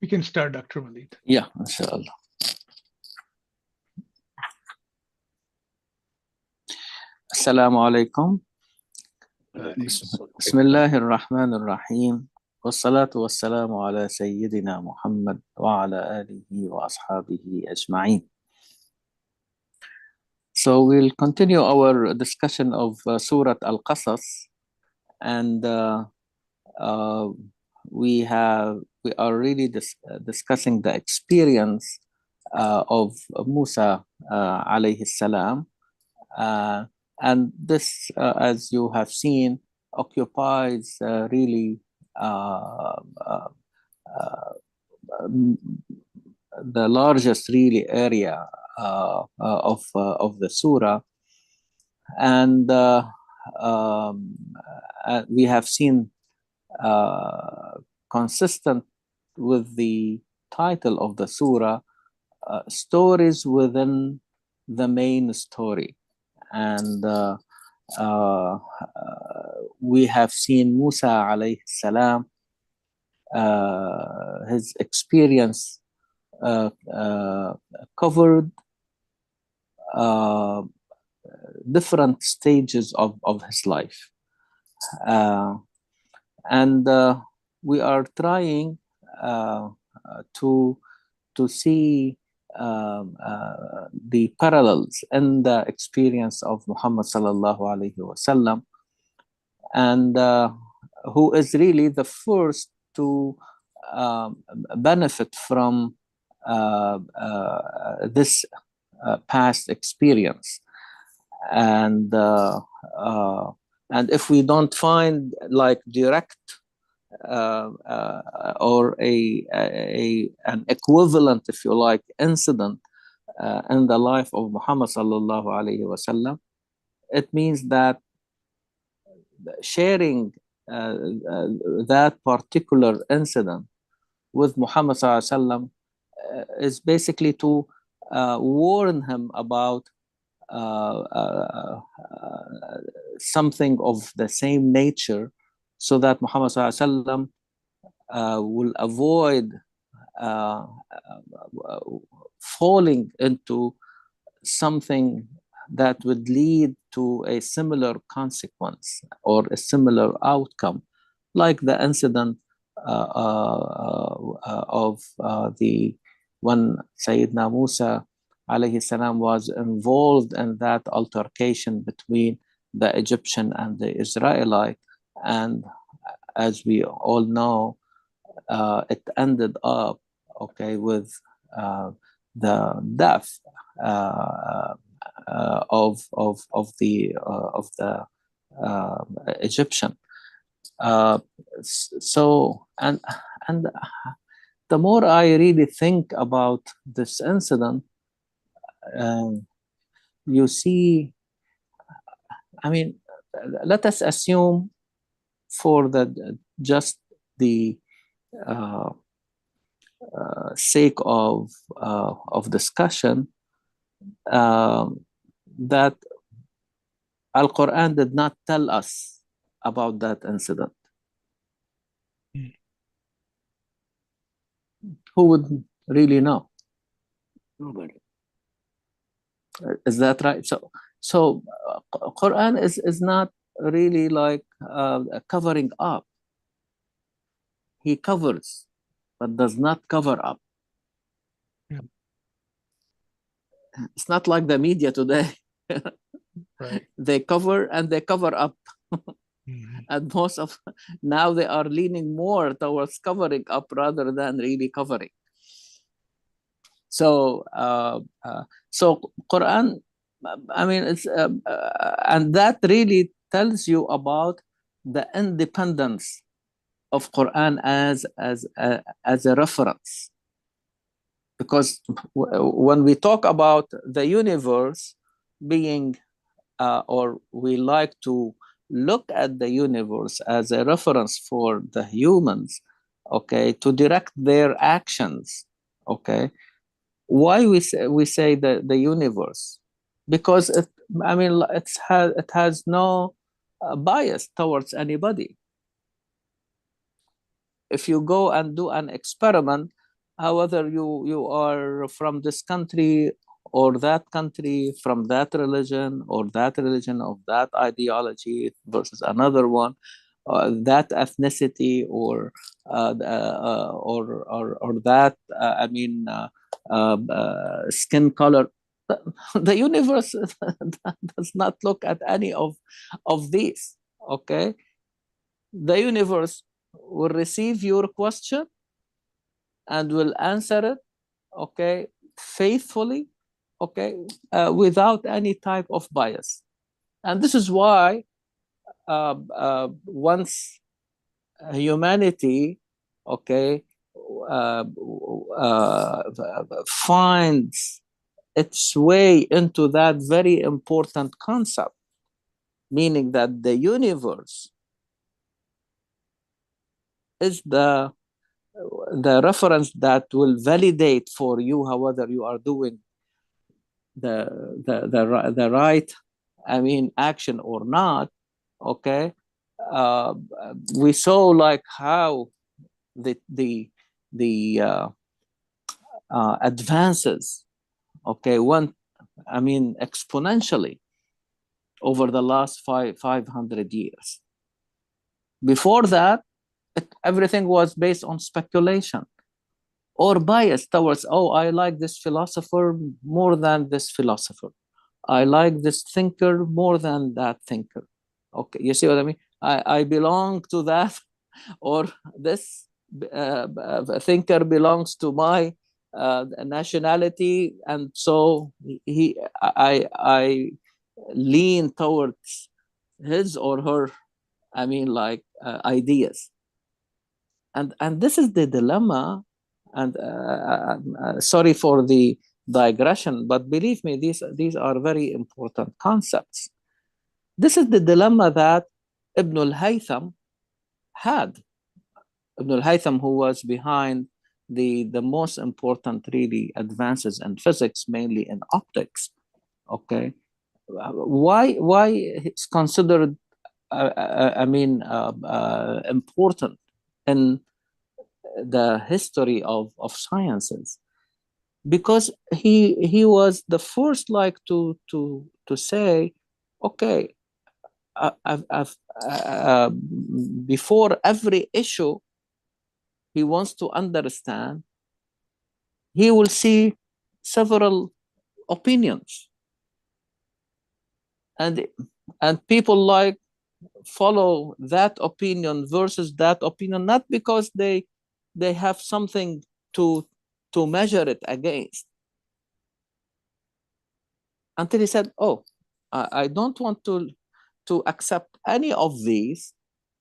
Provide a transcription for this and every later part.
We can start, Dr. Walid. Yeah, inshallah. Assalamu alaikum. Bismillahir Rahmanir Rahim. Wassalatu wassalamu ala Sayyidina Muhammad wa ala alihi wa ashabihi ajma'in. So we'll continue our discussion of Surah Al-Qasas, and we are really discussing the experience of Musa alayhi salam, and this, as you have seen, occupies really the largest really area of the surah, and we have seen consistent with the title of the surah, stories within the main story. And we have seen Musa alayhi salam, his experience covered different stages of his life. And we are trying to see the parallels in the experience of Muhammad sallallahu alaihi wasallam, and who is really the first to benefit from this past experience. And if we don't find like direct or an equivalent, if you like, incident in the life of Muhammad sallallahu alaihi wasallam, it means that sharing that particular incident with Muhammad sallallahu alaihi wasallam is basically to warn him about something of the same nature, so that Muhammad sallallahu alaihi wasallam will avoid falling into something that would lead to a similar consequence or a similar outcome, like the incident of the when Sayyidina Musa alayhi salam was involved in that altercation between the Egyptian and the Israelite, and as we all know, it ended up with the death of the Egyptian. So and the more I really think about this incident, you see, I mean, let us assume for just the sake of discussion that Al-Quran did not tell us about that incident. Who would really know? Nobody. Is that right? So Quran is not really like covering up. He covers, but does not cover up. Yeah. It's not like the media today. Right. They cover and they cover up. And most of now they are leaning more towards covering up rather than really covering. So so Quran, I mean, it's and that really tells you about the independence of Quran as a reference, because when we talk about the universe being or we like to look at the universe as a reference for the humans, to direct their actions. Why we say the universe? Because it has no bias towards anybody. If you go and do an experiment whether you are from this country or that country, from that religion or that religion of that ideology versus another one, that ethnicity or that skin color. The universe does not look at any of these. Okay, the universe will receive your question and will answer it, okay, faithfully, okay, without any type of bias. And this is why once humanity, okay, uh, finds its way into that very important concept, meaning that the universe is the reference that will validate for you whether you are doing the right, action or not. Okay, uh, we saw like how the advances, okay, went, exponentially over the last 500 years. Before that, everything was based on speculation or bias towards, oh, I like this philosopher more than this philosopher. I like this thinker more than that thinker. Okay, you see what I mean? I belong to that, or this thinker belongs to my nationality, and so I lean towards his or her, ideas, and this is the dilemma. And sorry for the digression, but believe me, these are very important concepts. This is the dilemma that Ibn al-Haytham had. Ibn al-Haytham, who was behind the most important really advances in physics, mainly in optics. Okay, why it's considered important in the history of sciences? Because he was the first like to say, okay, I've before every issue he wants to understand, he will see several opinions, and people like follow that opinion versus that opinion, not because they have something to measure it against, until he said, oh, I don't want to accept any of these.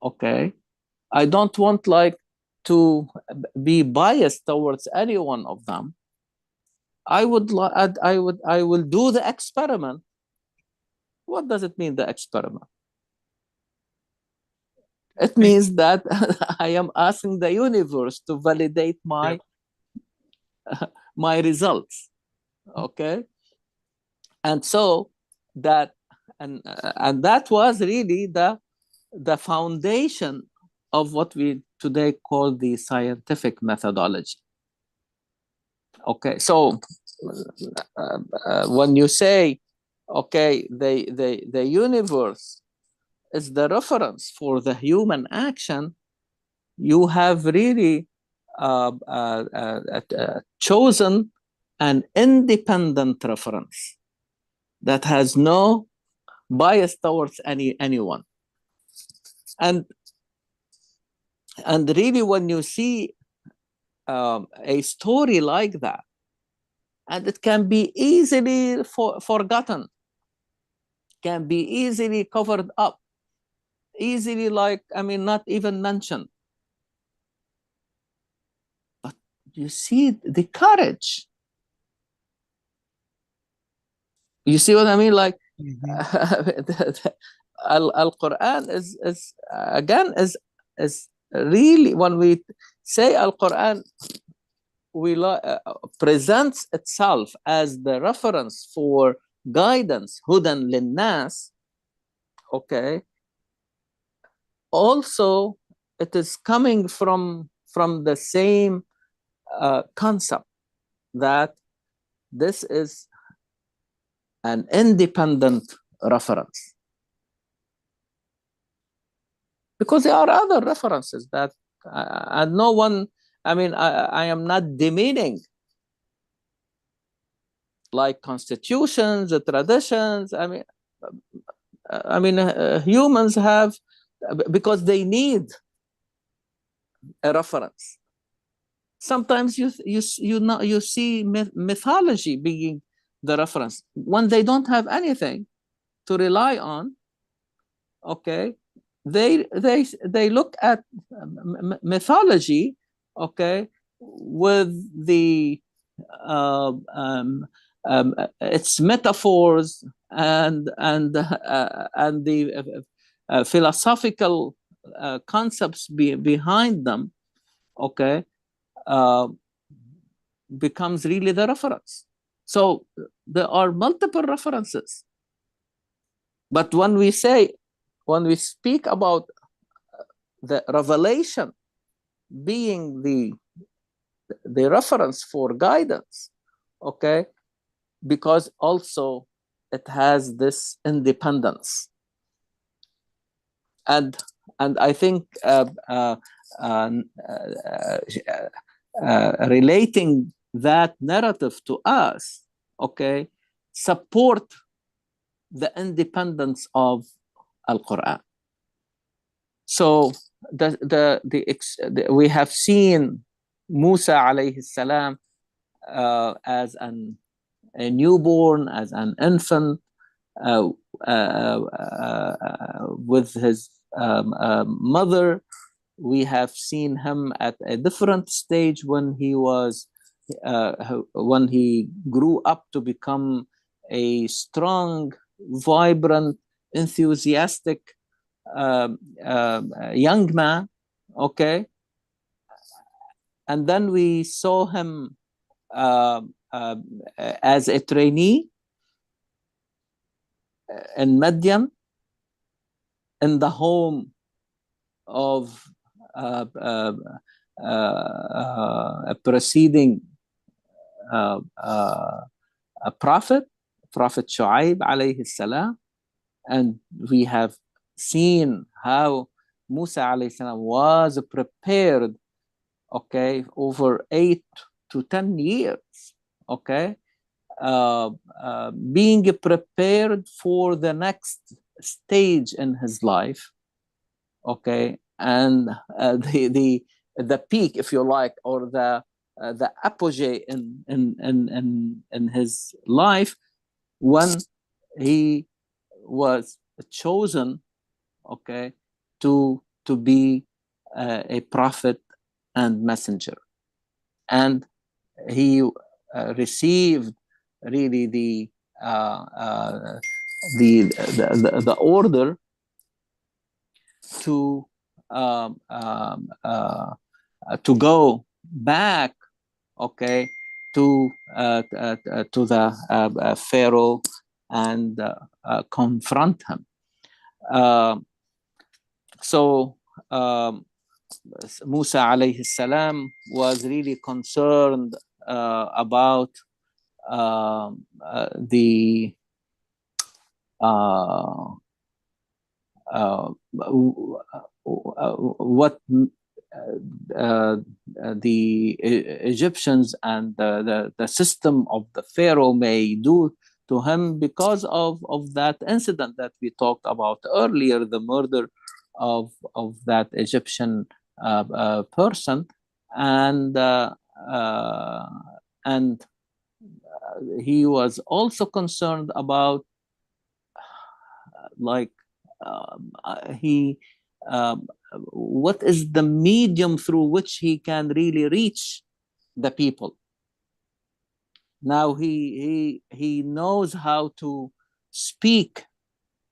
Okay, I don't want like to be biased towards any one of them. I will do the experiment. What does it mean, the experiment? It means that I am asking the universe to validate my my results. Okay, and so that and that was really the foundation of what we today call the scientific methodology. Okay, so when you say, okay, the universe is the reference for the human action, you have really chosen an independent reference that has no bias towards anyone. And really, when you see a story like that, and it can be easily forgotten, can be easily covered up, easily not even mentioned. But you see the courage. You see what I mean? Like, Al-Quran is again is really, when we say Al-Quran, presents itself as the reference for guidance, hudan linnas. Okay, also it is coming from the same concept that this is an independent reference, because there are other references that and no one, I mean, I am not demeaning like constitutions, traditions. I mean, humans have, because they need a reference. Sometimes you see mythology being the reference when they don't have anything to rely on. Okay, they look at mythology, okay, with the its metaphors and the philosophical concepts behind them, okay, becomes really the reference. So there are multiple references, but when we speak about the revelation being the reference for guidance, okay, because also it has this independence. And I think relating that narrative to us, okay, support the independence of Al-Quran. So we have seen Musa alayhi salam as a newborn, as an infant, with his mother. We have seen him at a different stage when he was when he grew up to become a strong, vibrant, enthusiastic young man, okay. And then we saw him as a trainee in Madian, in the home of a preceding a prophet Shu'aib alayhi salam. And we have seen how Musa alayhi salam was prepared, okay, over 8 to 10 years, okay, being prepared for the next stage in his life, okay. And the peak, if you like, or the apogee in his life, when he was chosen, okay, to be a prophet and messenger. And he received really the order to go back, okay, to the Pharaoh and confront him. So Musa alayhi salam was really concerned about the what the Egyptians and the system of the Pharaoh may do to him because of that incident that we talked about earlier, the murder of that Egyptian person. And he was also concerned about what is the medium through which he can really reach the people. Now he knows how to speak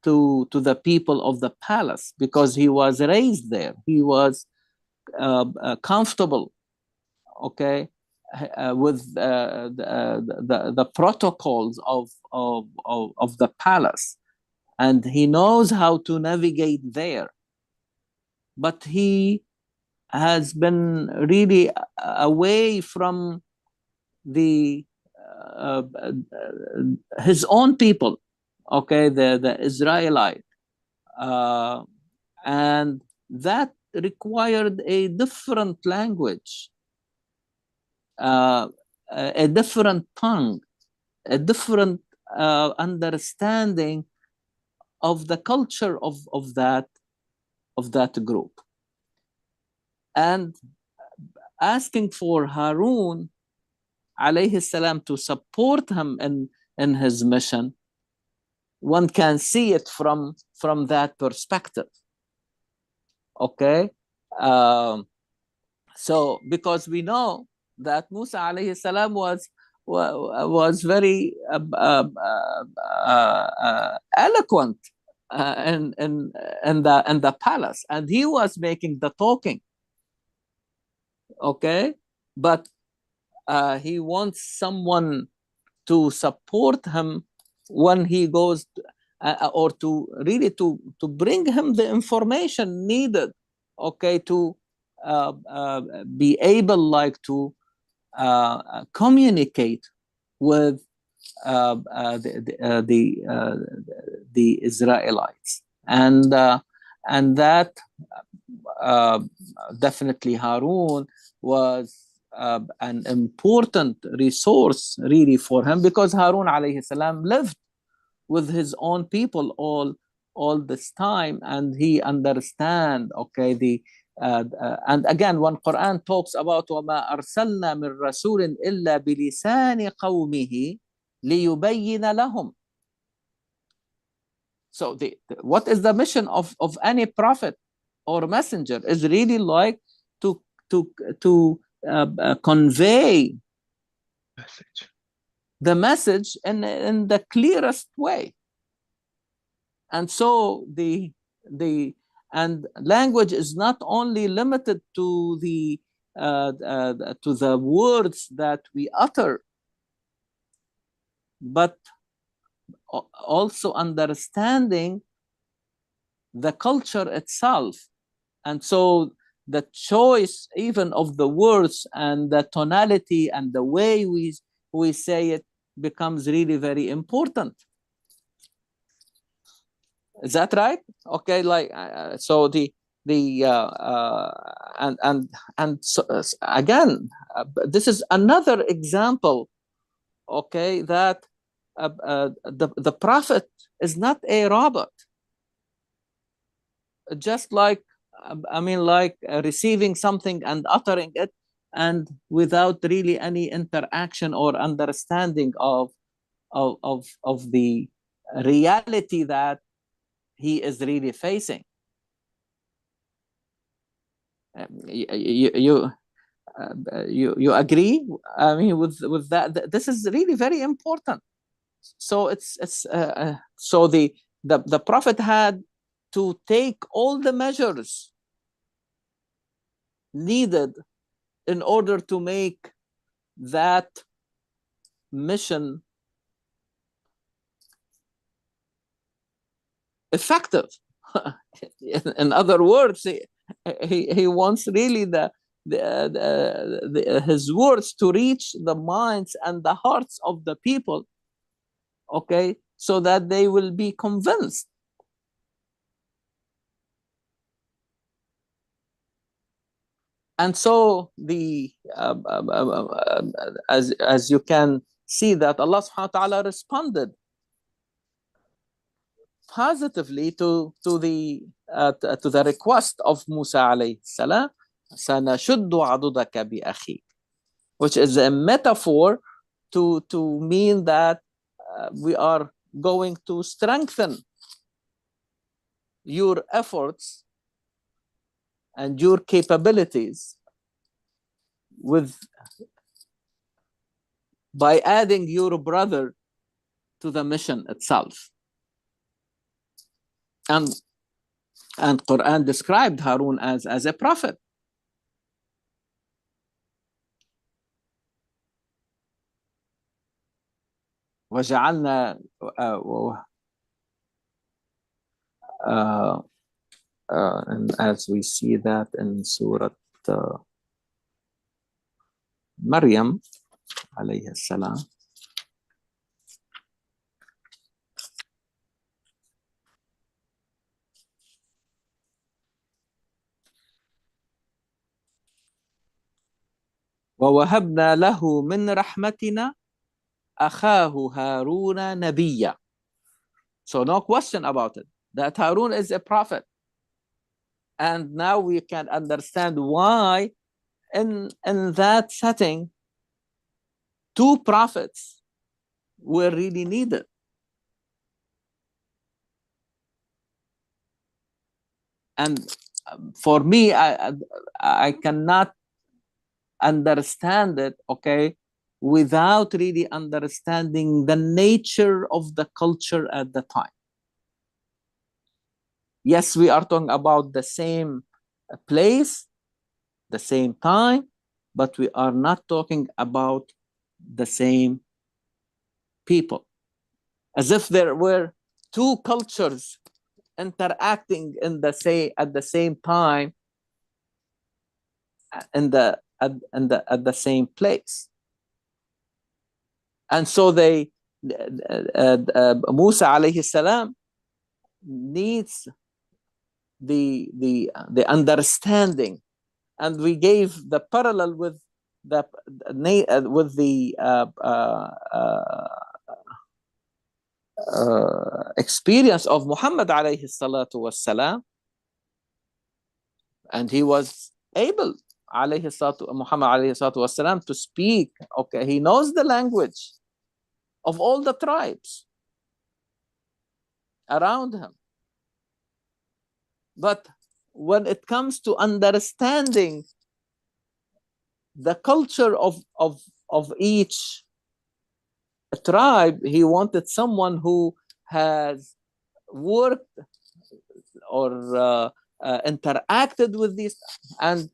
to the people of the palace because he was raised there. He was comfortable, okay, with the protocols of the palace, and he knows how to navigate there. But he has been really away from the his own people, okay, the Israelite, and that required a different language, a different tongue, a different understanding of the culture of that group, and asking for Harun alayhi salam to support him in his mission. One can see it from that perspective. Okay, so because we know that Musa alayhi salam was very eloquent in the palace, and he was making the talking. Okay, but he wants someone to support him when he goes or to really to bring him the information needed, okay, to be able like to communicate with the Israelites, and that definitely Harun was an important resource really for him, because Harun alayhi salam lived with his own people all this time, and he understand, okay, the and again when Quran talks about وَمَا أَرْسَلْنَا مِن رَسُولٍ إِلَّا بِلِسَانِ قَوْمِهِ لِيُبَيِّنَ لَهُمْ. So what is the mission of any prophet or messenger is really like to convey Message. the message in the clearest way. And so and language is not only limited to the words that we utter, but also understanding the culture itself. And so the choice even of the words and the tonality and the way we say it becomes really very important. Is that right? Okay, like so and so, again, this is another example, okay, that the prophet is not a robot, just like I mean, like receiving something and uttering it, and without really any interaction or understanding of the reality that he is really facing. You agree? I mean, with that, this is really very important. So it's so the prophet had to take all the measures needed in order to make that mission effective. In other words, he wants really his words to reach the minds and the hearts of the people, okay, so that they will be convinced. And so as you can see that Allah subhanahu wa ta'ala responded positively to the request of Musa alayhi salam, سَنَشُدُّ عَضُدَكَ بِأَخِيكَ, which is a metaphor to mean that we are going to strengthen your efforts and your capabilities by adding your brother to the mission itself. And Quran described Harun as a prophet. وجعلنا and as we see that in Surah Maryam alayhi salam. وَوَهَبْنَا لَهُ مِنْ رَحْمَتِنَا أَخَاهُ هَارُونَ نَبِيًّا. So no question about it, that Harun is a prophet. And now we can understand why in that setting, two prophets were really needed. And for me, I cannot understand it, okay, without really understanding the nature of the culture at the time. Yes, we are talking about the same place, the same time, but we are not talking about the same people. As if there were two cultures interacting at the same time at the same place. And so Musa alayhi salam needs the understanding, and we gave the parallel with the experience of Muhammad alayhi salatu wassalam, and he was able Muhammad alayhi salatu wassalam to speak. Okay, he knows the language of all the tribes around him. But when it comes to understanding the culture of each tribe, he wanted someone who has worked or interacted with these. And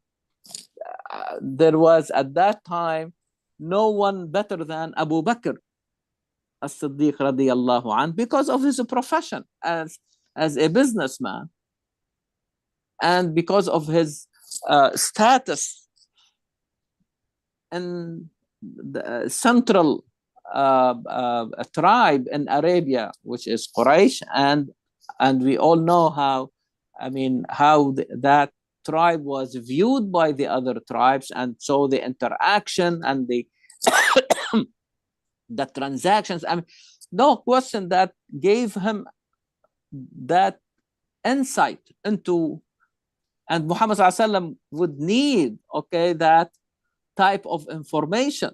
there was at that time no one better than Abu Bakr as-Siddiq radiyallahu anh, because of his profession as a businessman, and because of his status in the central tribe in Arabia, which is Quraysh, and we all know how that tribe was viewed by the other tribes, and so the interaction and the the transactions, no question, that gave him that insight into, and Muhammad sallallahu alaihi wasallam would need, okay, that type of information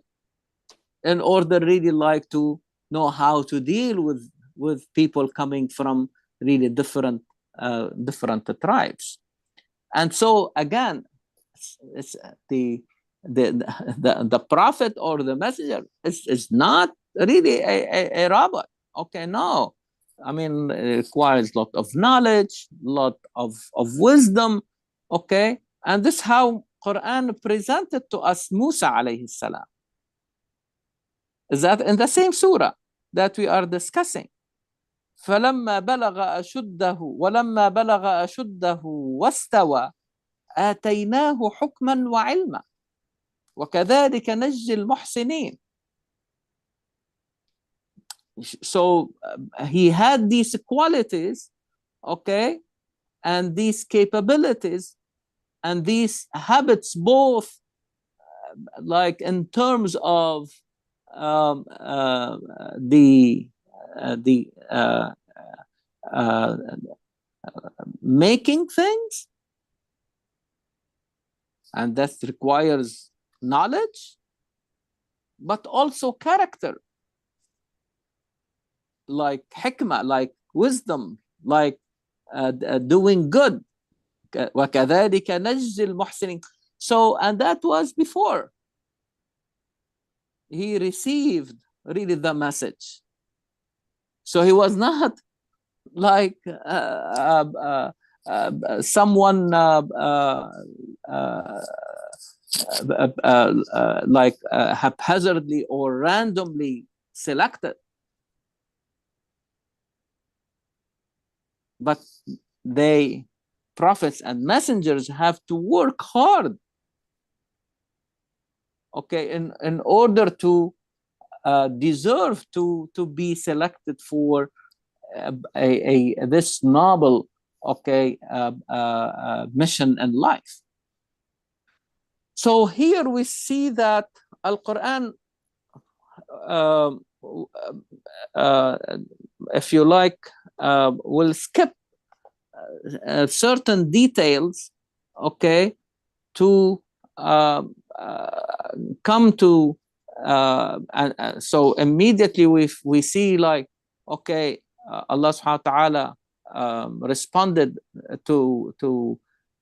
in order really to know how to deal with people coming from really different tribes. And so again, it's the prophet or the messenger is not really a robot. Okay, no. It requires a lot of knowledge, lot of wisdom. Okay, and this is how Quran presented to us Musa alayhi salam. Is that in the same surah that we are discussing? فلما بلغ أشده ولما بلغ أشده واستوى آتيناه حكما وعلما وكذلك نجزي المحسنين. So he had these qualities, okay, and these capabilities and these habits, both like in terms of making things, and that requires knowledge, but also character, like hikmah, like wisdom, like doing good. وَكَذَلِكَ نَجْزِي الْمُحْسِنِينَ. So, and that was before he received really the message. So he was not like someone like haphazardly or randomly selected. But prophets and messengers have to work hard okay, in order to deserve to be selected for this noble, okay, mission in life. So here we see that Al-Quran, uh, uh, if you like, will skip certain details, okay, to uh, come to so immediately we see, like, okay, Allah subhanahu wa ta'ala responded to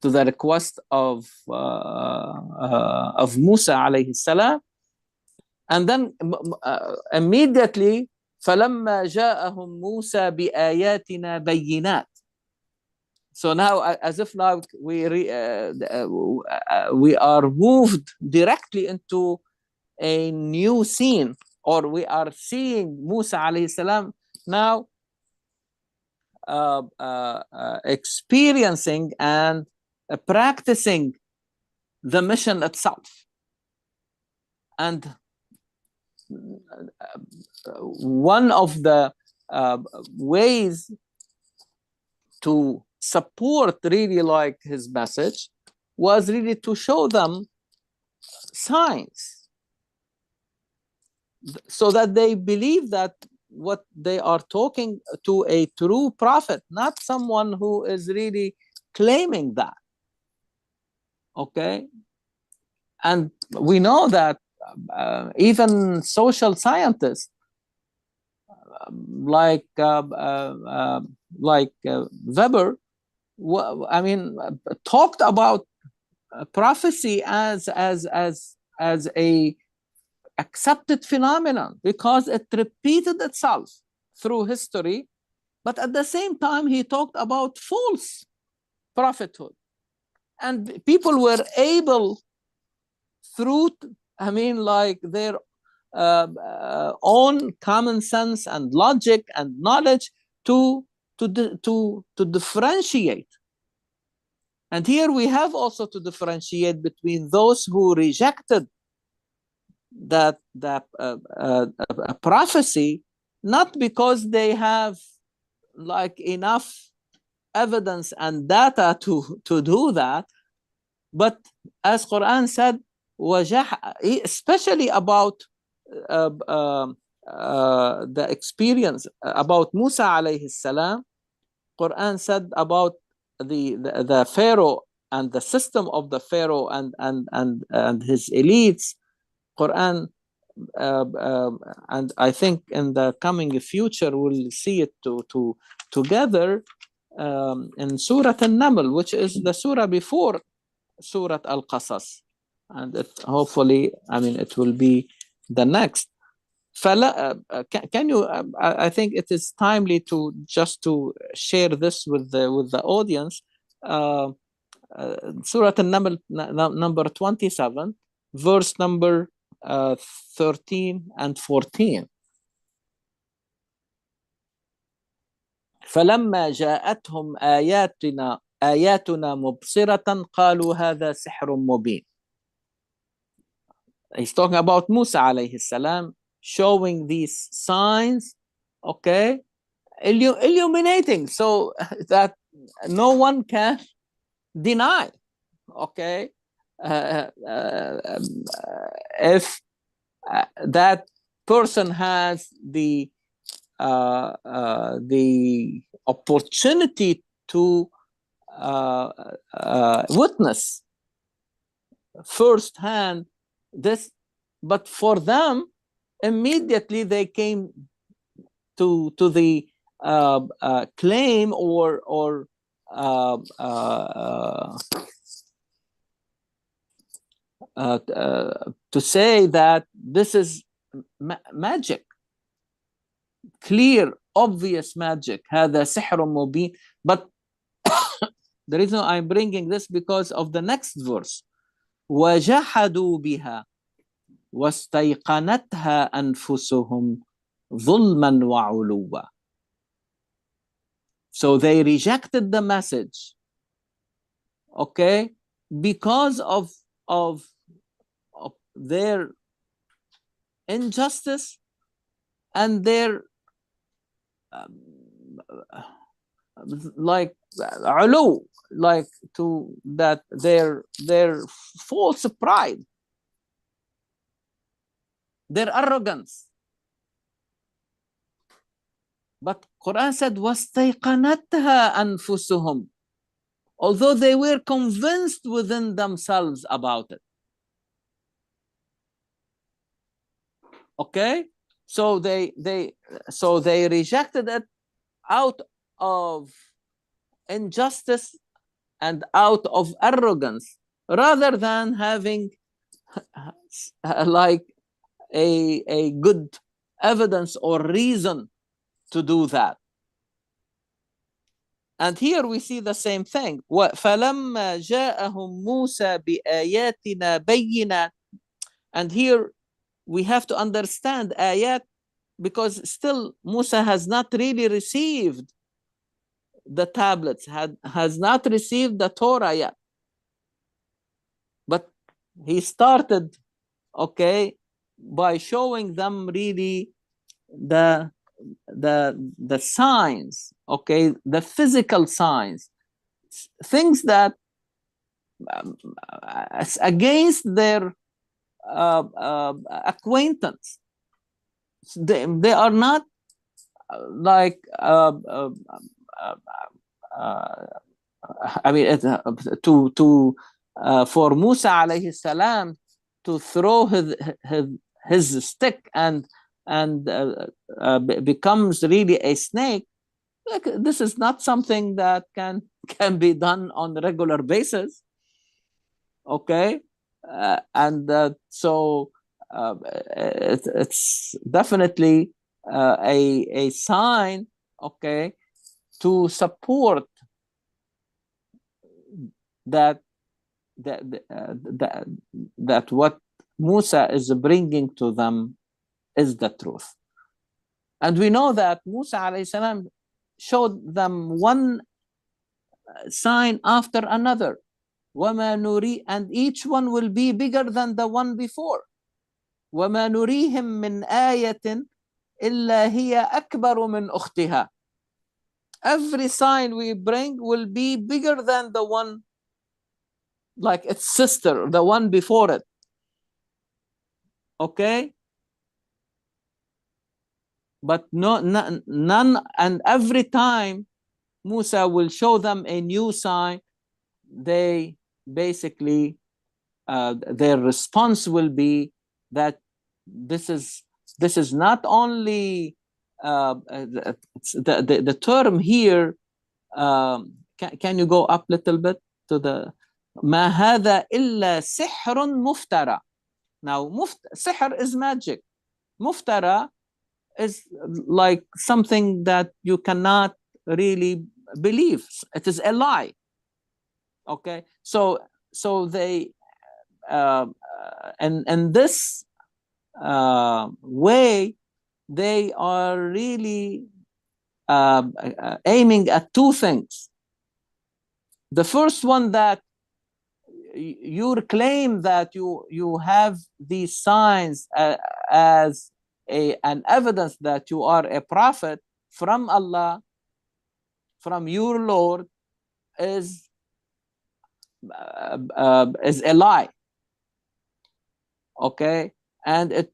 the request of Musa alayhi salam, and then immediately فلما جاءهم موسى بآياتنا بينات. So now, as if now we are moved directly into a new scene, or we are seeing Musa alayhi salam now experiencing and practicing the mission itself. And one of the ways to support really like his message was really to show them signs, so that they believe that what they are talking to a true prophet, not someone who is really claiming that. Okay. And we know that even social scientists like Weber, I mean, talked about prophecy as a accepted phenomenon because it repeated itself through history. But at the same time, he talked about false prophethood, and people were able, through, I mean, like their own common sense and logic and knowledge, to differentiate. And here we have also to differentiate between those who rejected that prophecy, not because they have like enough evidence and data to do that, but as Quran said, especially about the experience about Musa alayhi salam. Quran said about the Pharaoh and the system of the Pharaoh and his elites. Quran, and I think in the coming future we'll see it together in Surah An-Naml, which is the surah before Surah Al-Qasas, and hopefully, I mean, it will be the next. Can you? I think it is timely to just to share this with the audience. Surah An-Naml number 27, verse number 13 and 14. فلما جاءتهم آياتنا مبصرة قالوا هذا سحر مبين. He's talking about Musa alayhi salam showing these signs, okay, illuminating, so that no one can deny, okay, if that person has the opportunity to witness firsthand this. But for them, immediately they came to the claim or to say that this is magic, clear, obvious magic. هذا سحر مبين. But the reason I'm bringing this because of the next verse. وجحدوا بها واستيقنتها أنفسهم ظلما وعلوا. So they rejected the message, okay, because of their injustice and their like ulu, like to that their false pride, their arrogance. But Quran said وَاسْتَيْقَنَتْهَا أَنفُسُهُمْ, although they were convinced within themselves about it. Okay, so they rejected it out of injustice and out of arrogance, rather than having like a good evidence or reason to do that. And here we see the same thing. فَلَمَّا جَاءَهُمْ مُوسَى بِآيَاتِنَا بَيِّنَاتٍ. And here we have to understand ayat, because still Musa has not really received the tablets, has not received the Torah yet. But he started, okay, by showing them really the signs, okay, the physical signs, things that against their acquaintance. They are not like I mean, for Musa alayhi salam to throw his stick and becomes really a snake. Like, this is not something that can be done on a regular basis. Okay, so it's definitely a sign, okay, to support that what Musa is bringing to them is the truth. And we know that Musa alayhi salam showed them one sign after another. وَمَا نُرِي, and each one will be bigger than the one before. وَمَا نُرِيهِمْ مِنْ آيَةٍ إِلَّا هِيَ أَكْبَرُ مِنْ أُخْتِهَا. Every sign we bring will be bigger than the one, like its sister, the one before it. Okay? But none, and every time Musa will show them a new sign, they basically, their response will be that this is not only the term here. Can you go up a little bit to the ما هذا إلا سحر مفترى. Now sihr is magic. Muftara is like something that you cannot really believe. It is a lie. Okay, so they and this way they are really aiming at two things. The first one, that you claim that you have these signs as an evidence that you are a prophet from Allah, from your Lord, is a lie. Okay, and it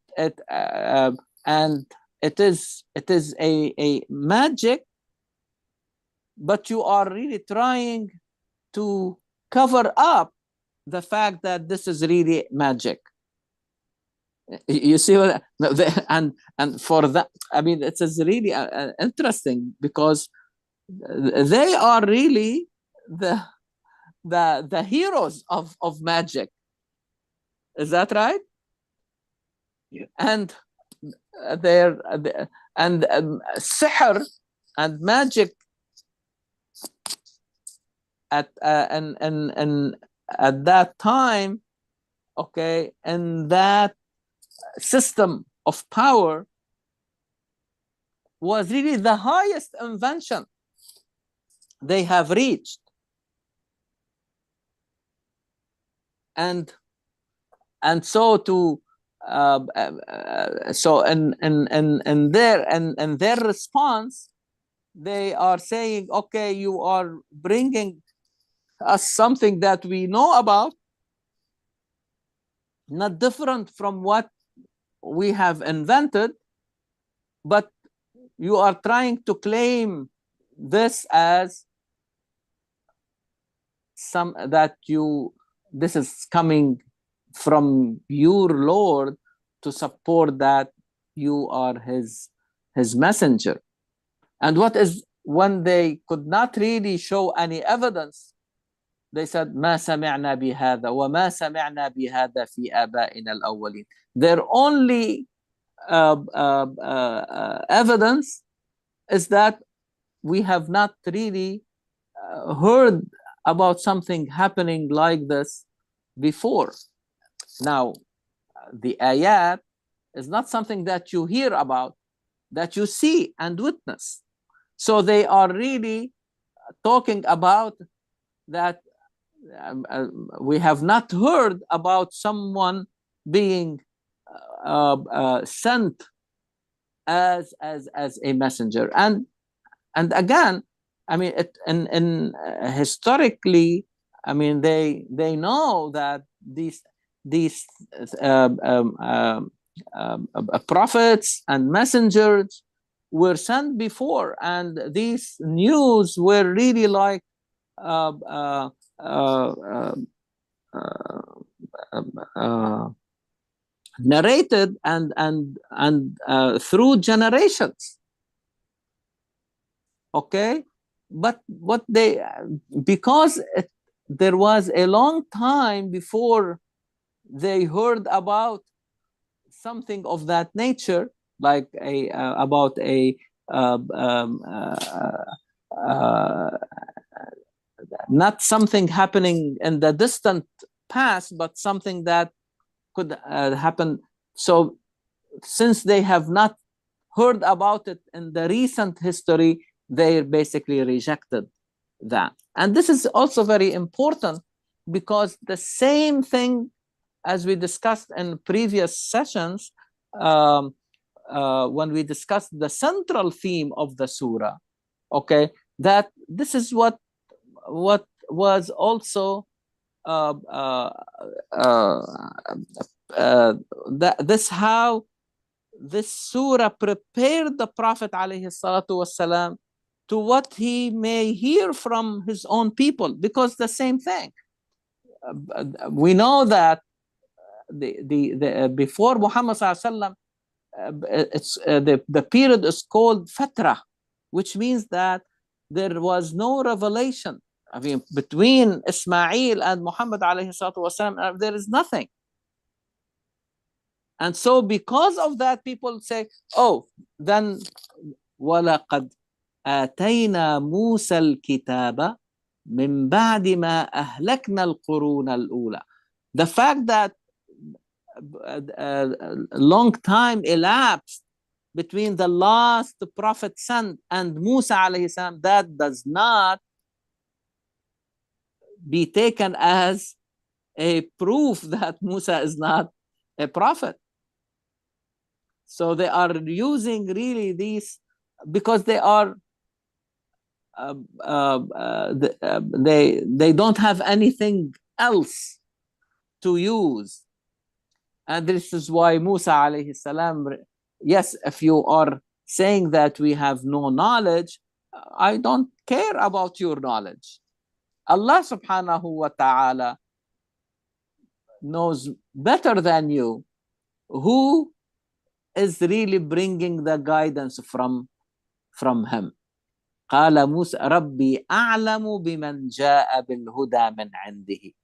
is a magic, but you are really trying to cover up the fact that this is really magic. You see what, and for that, I mean, it is really interesting, because they are really the heroes of magic. Is that right? Yeah. And sihr and magic at that time, okay, and that system of power was really the highest invention they have reached. And And so to so in their response, they are saying, okay, you are bringing us something that we know about, not different from what we have invented, but you are trying to claim this as this is coming from your Lord to support that you are his messenger. And what is when they could not really show any evidence, they said ما سمعنا بهذا وما سمعنا بهذا في آبائنا الأولين. Their only evidence is that we have not really heard about something happening like this before. Now, the ayat is not something that you hear about, that you see and witness. So they are really talking about that we have not heard about someone being sent as a messenger. And again, I mean, in historically, I mean, they know that these prophets and messengers were sent before, and these news were really like narrated and through generations. Okay, but what they, because there was a long time before they heard about something of that nature, like about a not something happening in the distant past, but something that could happen. So since they have not heard about it in the recent history, they basically rejected that. And this is also very important, because the same thing as we discussed in previous sessions, when we discussed the central theme of the surah, okay, that this is what was also this how this surah prepared the Prophet alayhi salatu wasalam to what he may hear from his own people, because the same thing. We know that the before Muhammad sallallahu it's the period is called Fatra, which means that there was no revelation. I mean, between Ismail and Muhammad alayhi salatu wasalam, there is nothing. And so because of that, people say, oh, then وَلَقَدْ آتَيْنَا مُوسَى الْكِتَابَ مِنْ بَعْدِ مَا أَهْلَكْنَا الْقُرُونَ الْأُولَى. The fact that a long time elapsed between the last prophet sent and Musa alayhi salam, that does not be taken as a proof that Musa is not a prophet. So they are using really these because they are they don't have anything else to use. And this is why Musa alayhi salam, yes, if you are saying that we have no knowledge, I don't care about your knowledge. Allah subhanahu wa ta'ala knows better than you who is really bringing the guidance from him. قال موسى ربي أعلم بمن جاء بالهدى من عنده.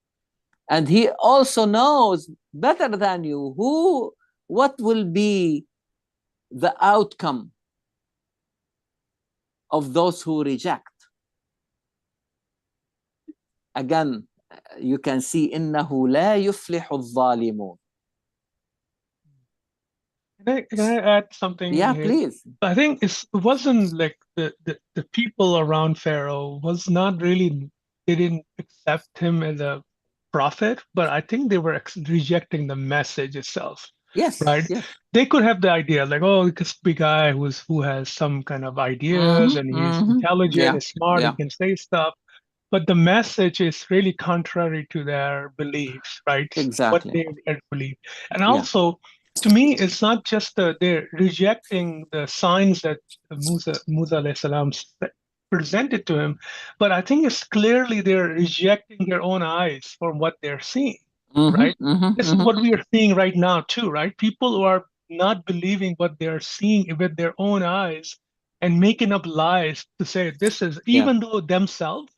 And he also knows better than you what will be the outcome of those who reject. Again, you can see إنه لا يفلح الظالمون. Can I add something? Yeah, here? please. I think it wasn't like the people around Pharaoh was not really, they didn't accept him as a prophet, but I think they were rejecting the message itself, Yes, right? yes. They could have the idea like, oh, it could be a guy who has some kind of ideas and he's intelligent, Yeah, is smart, he yeah, can say stuff, but the message is really contrary to their beliefs, right? What exactly. they believe. And Yeah. also, to me, it's not just they're rejecting the signs that Musa alayhi salam presented to him, but I think it's clearly they're rejecting their own eyes from what they're seeing, right? This is what we are seeing right now too, right? People who are not believing what they're seeing with their own eyes and making up lies to say this is, Yeah. even though themselves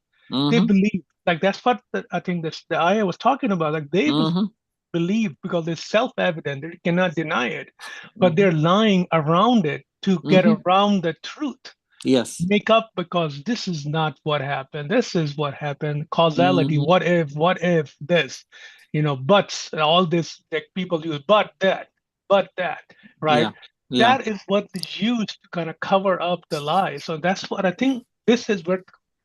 they believe, like that's what I think this the ayah was talking about, like they believe because it's self-evident, they cannot deny it, but they're lying around it to get around the truth, Yes. make up because this is not what happened, this is what happened, causality, what if this, buts, all this that people use, but that, right? Yeah. Yeah. That is what is used to kind of cover up the lie. So that's what I think, this is what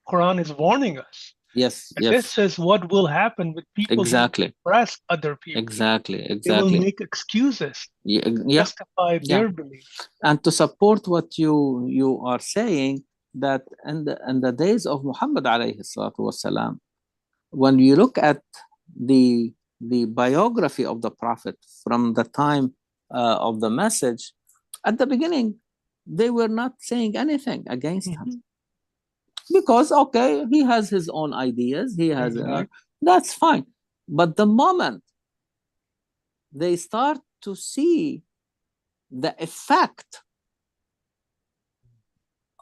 Quran is warning us. Yes. And Yes. this is what will happen with people who Exactly. oppress other people. Exactly. They will Exactly. make excuses, Yeah. Yeah. justify Yeah. their belief. And to support what you are saying, that in the days of Muhammad alayhi salatu wasalam, when you look at the biography of the Prophet from the time of the message, at the beginning, they were not saying anything against him, Mhm. because okay, he has his own ideas, he has Exactly. that's fine. But the moment they start to see the effect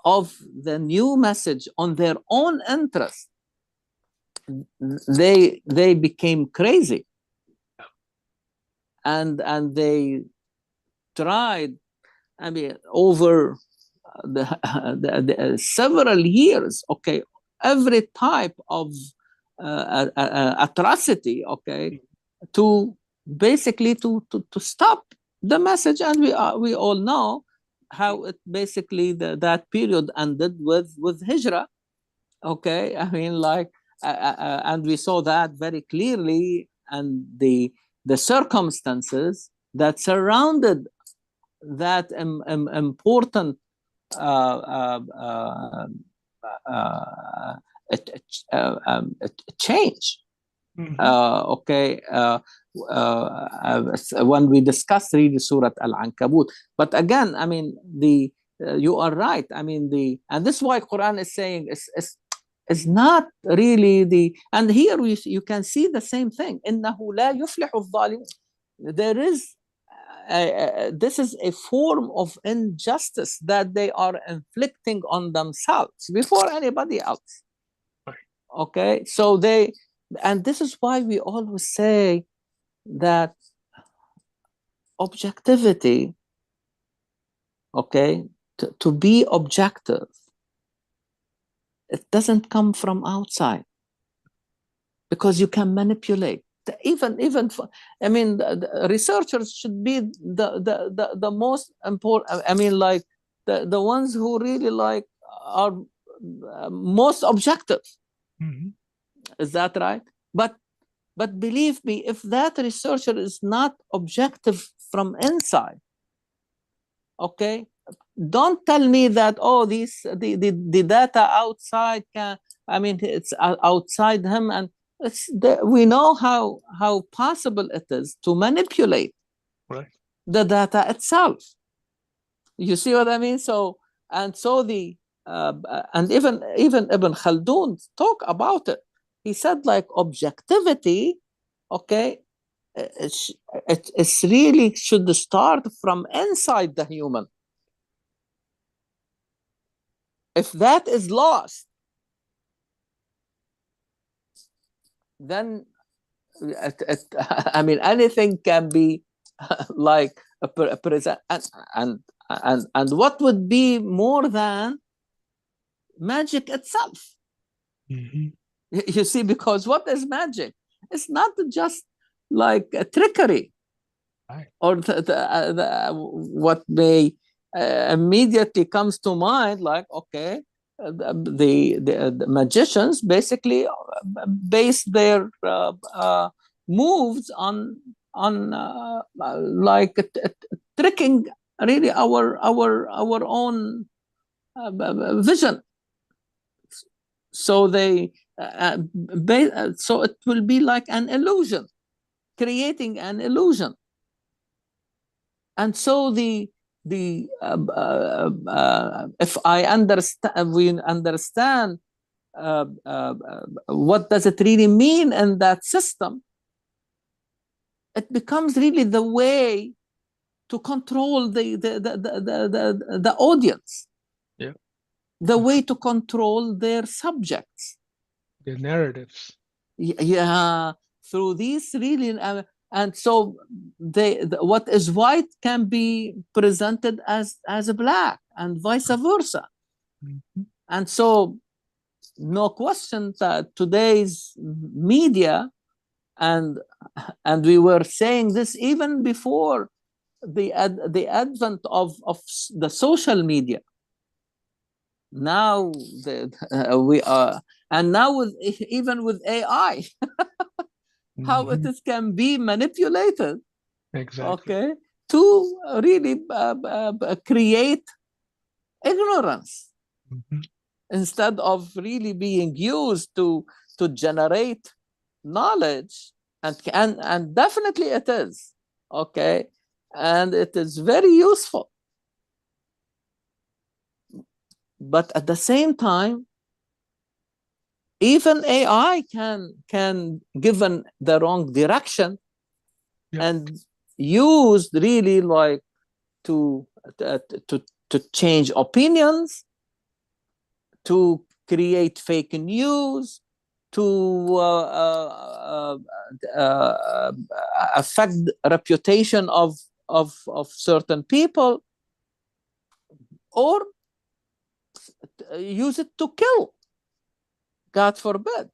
of the new message on their own interest, they became crazy, and they tried, I mean, over the several years, okay, every type of atrocity, okay, to basically to stop the message. And we all know how it basically that period ended with hijrah, okay. I mean, like, and we saw that very clearly, and the circumstances that surrounded that important uh, uh, uh, uh, change. Mhm. Okay, when we discussed really Surah Al-Ankabut. But again, I mean, you are right. I mean, and this is why Quran is saying is not really and here you can see the same thing. إنه لا يفلح الظالمون. There is this is a form of injustice that they are inflicting on themselves before anybody else. Right. Okay, so and this is why we always say that objectivity, okay, to be objective, it doesn't come from outside, because you can manipulate. Even I mean, the researchers should be the most important. I mean, like the ones who really like are most objective. Mhm. Is that right? But believe me, if that researcher is not objective from inside, okay, don't tell me that, oh, the data outside can, I mean, it's outside him, and we know how possible it is to manipulate Right. the data itself. You see what I mean? So, and so and even Ibn Khaldun talk about it. He said, like, objectivity, okay, it's really should start from inside the human. If that is lost, then I mean, anything can be like a present, and and what would be more than magic itself? Mhm. You see, because what is magic? It's not just like a trickery, Right. or what may immediately comes to mind, like, okay, the magicians basically base their moves on like tricking really our own vision. So so it will be like an illusion, creating an illusion. And so if I understand, we understand what does it really mean in that system, it becomes really the way to control the audience. Yeah. The way to control their subjects. Their narratives. Yeah, through these really, and so what is white can be presented as black, and vice versa. Mm-hmm. And so, no question that today's media, and we were saying this even before the advent of the social media. Now we are, and now even with AI, how it can be manipulated, exactly, okay, to really create ignorance, instead of really being used to generate knowledge. And definitely it is, okay, and it is very useful. But at the same time, even AI can given the wrong direction, and used really like to change opinions, to create fake news, to affect reputation of certain people, or use it to kill, God forbid,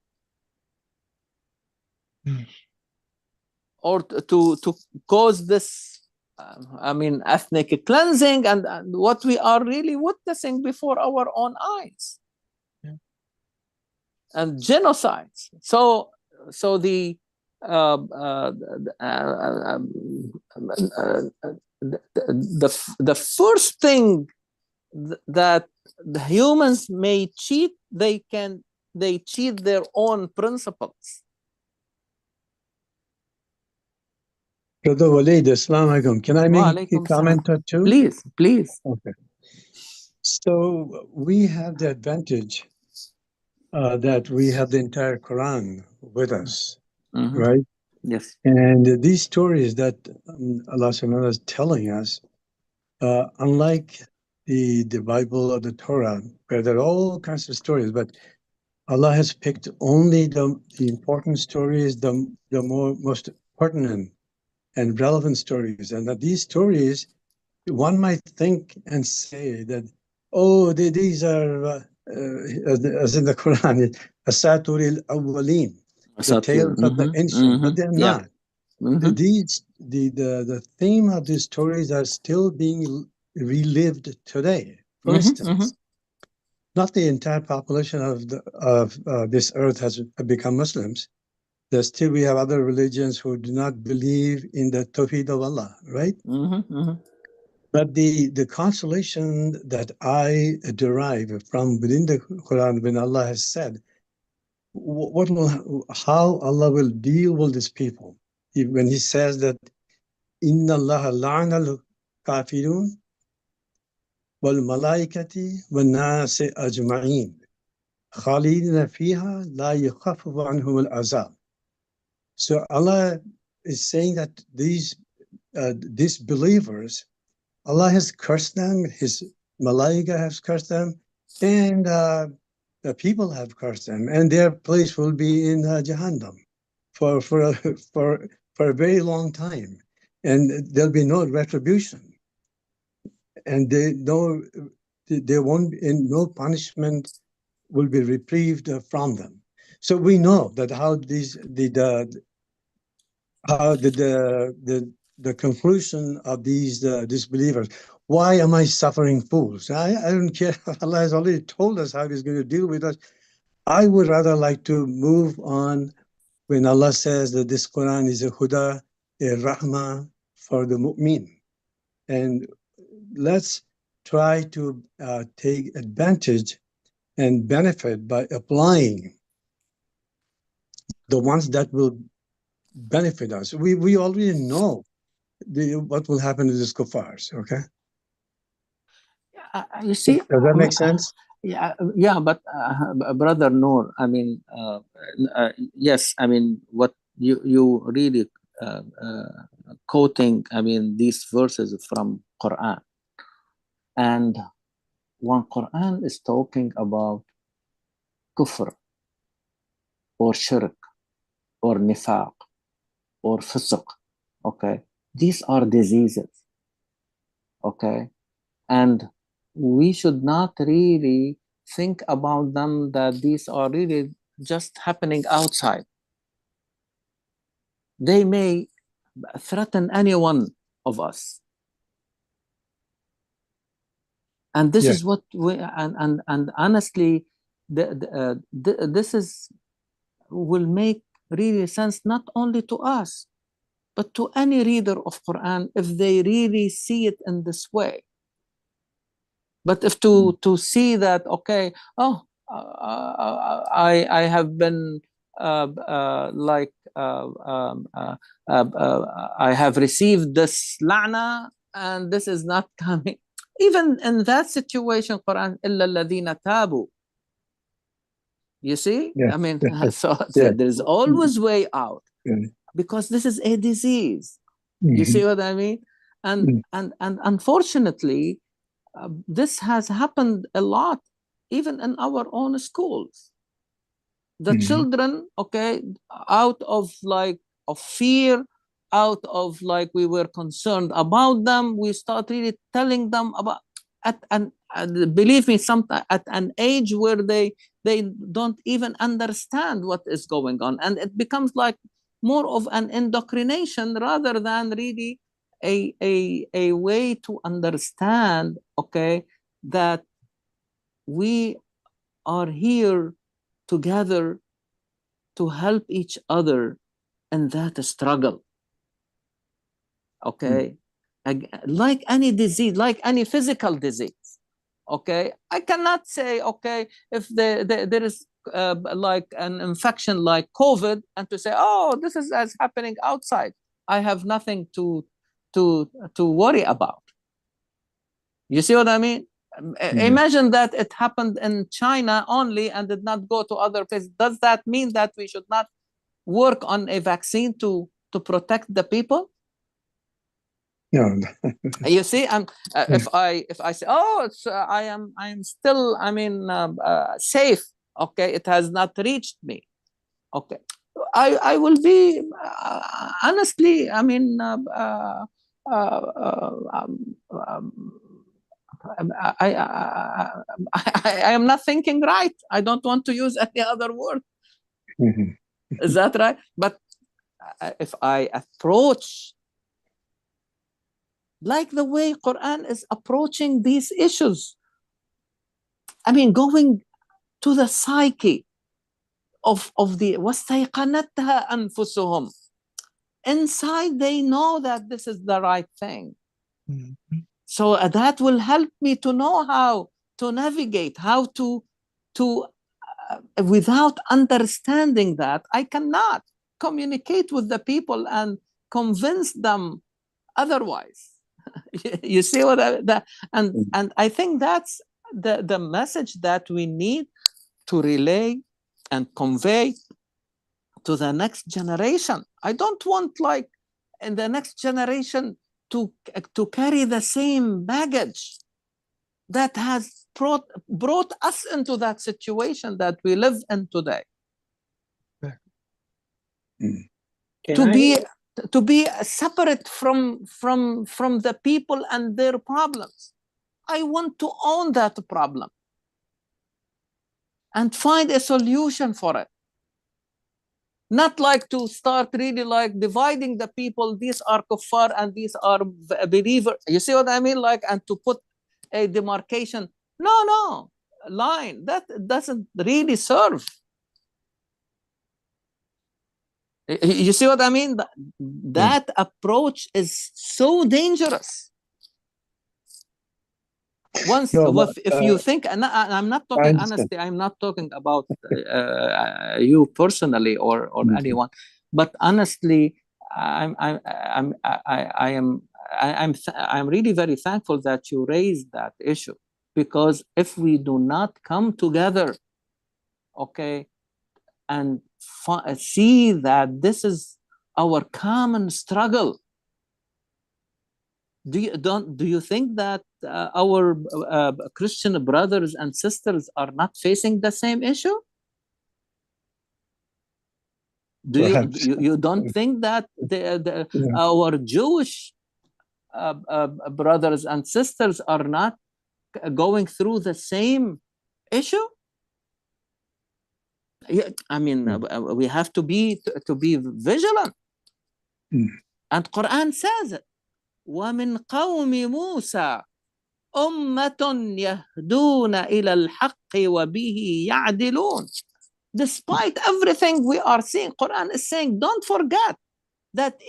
or to cause this, ethnic cleansing, and what we are really witnessing before our own eyes, and genocides. So the first thing that the humans may cheat, they cheat their own principles. Brother Walid, Assalamu alaikum. Can I make a comment or two? Please. Okay. So we have the advantage that we have the entire Quran with us, right? Yes. And these stories that Allah subhanahu wa ta'ala is telling us, unlike the Bible or the Torah, where there are all kinds of stories, but Allah has picked only the important stories, the most pertinent and relevant stories. And that these stories, one might think and say that, oh, these are, as in the Quran, Asatur al-Awwaleen, the tales of the ancient, but they're not. The theme of these stories are still being relived today. For instance, not the entire population of this earth has become Muslims. There's still, we have other religions who do not believe in the Tawheed of Allah, right? But the consolation that I derive from within the Quran, when Allah has said, how Allah will deal with these people, when He says that, Inna Allah la'ana al-kafirun wal malaikati wal nasi ajma'in khalidina fiha la yukhaffafu anhum al-azab. So Allah is saying that these believers, Allah has cursed them, His malaika has cursed them, and the people have cursed them, and their place will be in Jahannam for a very long time, and there'll be no retribution, and there won't, and no punishment will be reprieved from them. So we know that how the conclusion of these disbelievers, why am I suffering fools? I don't care. Allah has already told us how He's going to deal with us. I would rather like to move on when Allah says that this Quran is a huda, a rahmah for the mu'min. And let's try to take advantage and benefit by applying the ones that will benefit us. We already know what will happen to these kuffars, okay? You see, does that make sense? Yeah, but Brother Noor, I mean, yes, I mean, what you really quoting, I mean, these verses from Quran, and when Quran is talking about kufr or shirk or nifaq or fisq, okay, these are diseases, okay, and we should not really think about them that these are really just happening outside. They may threaten any one of us. And this is what we, and honestly, this is will make really sense not only to us, but to any reader of Quran if they really see it in this way. But if to see that, okay, oh, I have been I have received this la'na and this is not coming. Even in that situation, Quran, إِلَّا الَّذِينَ تَابُوا. You see? I mean, so there's always way out because this is a disease. You see what I mean? And unfortunately, this has happened a lot, even in our own schools. The children, okay, out of fear, out of we were concerned about them, we start really telling them about and believe me, sometimes at an age where they don't even understand what is going on, and it becomes like more of an indoctrination rather than really a way to understand, okay, that we are here together to help each other in that struggle, okay? Like any disease, like any physical disease, okay? I cannot say, okay, if there is like an infection like COVID, and to say, oh, this is as happening outside, I have nothing to worry about. You see what I mean? Imagine that it happened in China only and did not go to other places. Does that mean that we should not work on a vaccine to protect the people? No. You see, if I say, oh, it's I am still, I mean, safe. Okay, it has not reached me. Okay, I will be honestly, I mean, I am not thinking right. I don't want to use any other word. Is that right? But if I approach like the way Quran is approaching these issues, I mean, going to the psyche of the وَاسْتَيْقَنَتْهَا أَنفُسُهُمْ. Inside, they know that this is the right thing. So that will help me to know how to navigate, how to without understanding that, I cannot communicate with the people and convince them otherwise. You see what and I think that's the message that we need to relay and convey to the next generation. I don't want in the next generation to carry the same baggage that has brought us into that situation that we live in today. To be separate from the people and their problems. I want to own that problem and find a solution for it. Not like to start really like dividing the people. These are kuffar and these are believers. You see what I mean? Like, and to put a demarcation. No, line that doesn't really serve. You see what I mean? That approach is so dangerous. Once, if you think, and I'm not talking honestly, I'm not talking about you personally or anyone, but honestly, I'm really very thankful that you raised that issue, because if we do not come together, okay, and see that this is our common struggle. Do you think that our Christian brothers and sisters are not facing the same issue? You don't think that our Jewish brothers and sisters are not going through the same issue? I mean, we have to be vigilant. And Quran says it. وَمِنْ قَوْمِ مُوسَى أُمَّةٌ يَهْدُونَ إِلَى الْحَقِّ وَبِهِ يَعْدِلُونَ. Despite everything we are seeing, Quran is saying, don't forget that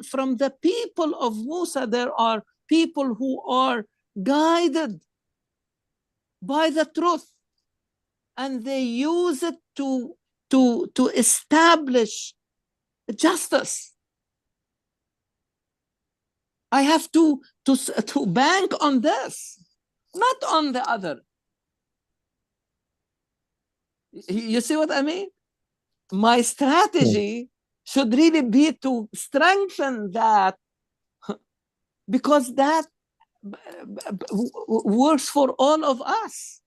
from the people of Musa, there are people who are guided by the truth, and they use it to establish justice. I have to bank on this, not on the other. You see what I mean? My strategy should really be to strengthen that, because that works for all of us.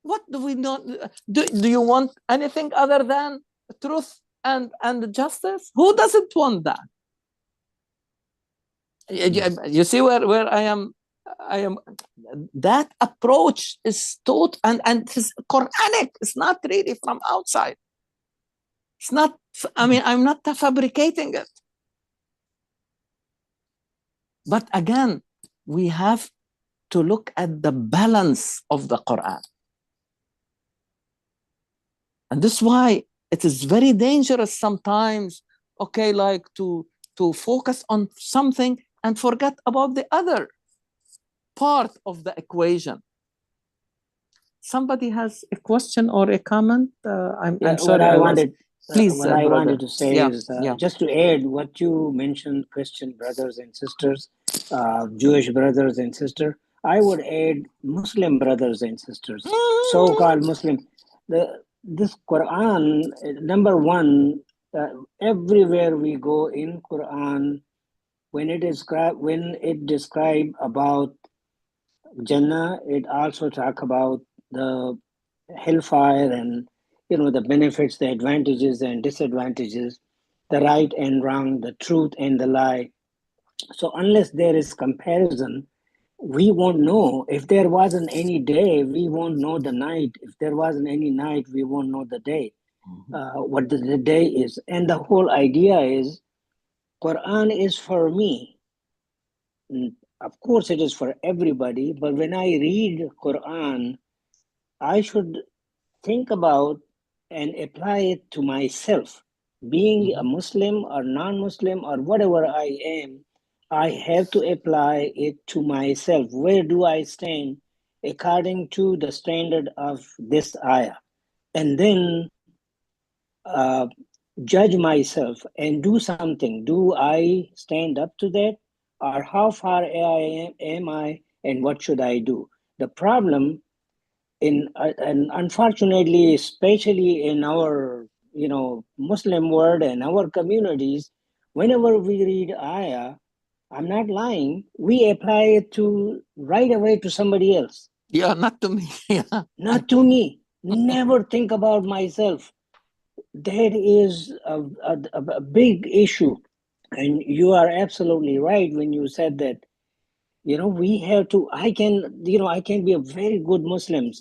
What do we not do? Do you want anything other than truth and justice? Who doesn't want that? You see where I am. That approach is taught and it's Quranic. It's not really from outside. It's not. I mean, I'm not fabricating it. But again, we have to look at the balance of the Quran, and this is why it is very dangerous sometimes. Okay, like to focus on something and forget about the other part of the equation. Somebody has a question or a comment? I'm sorry. What I wanted to say is just to add what you mentioned, Christian brothers and sisters, Jewish brothers and sisters. I would add Muslim brothers and sisters, so-called Muslim. This Quran, number one, everywhere we go in Quran, when it describe about Jannah, it also talk about the hellfire and the benefits, the advantages and disadvantages, the right and wrong, the truth and the lie. So unless there is comparison, we won't know. If there wasn't any day, we won't know the night. If there wasn't any night, we won't know the day. What the day is. And the whole idea is Quran is for me. Of course, it is for everybody. But when I read Quran, I should think about and apply it to myself. Being a Muslim or non-Muslim or whatever I am, I have to apply it to myself. Where do I stand according to the standard of this ayah? And then judge myself and do something. Do I stand up to that? Or how far am I and what should I do? The problem and unfortunately, especially in our Muslim world and our communities, whenever we read ayah, I'm not lying, we apply it to right away to somebody else. Yeah, not to me. Not to me. Never think about myself. That is a big issue. And you are absolutely right when you said that, we have to, I can be a very good Muslim,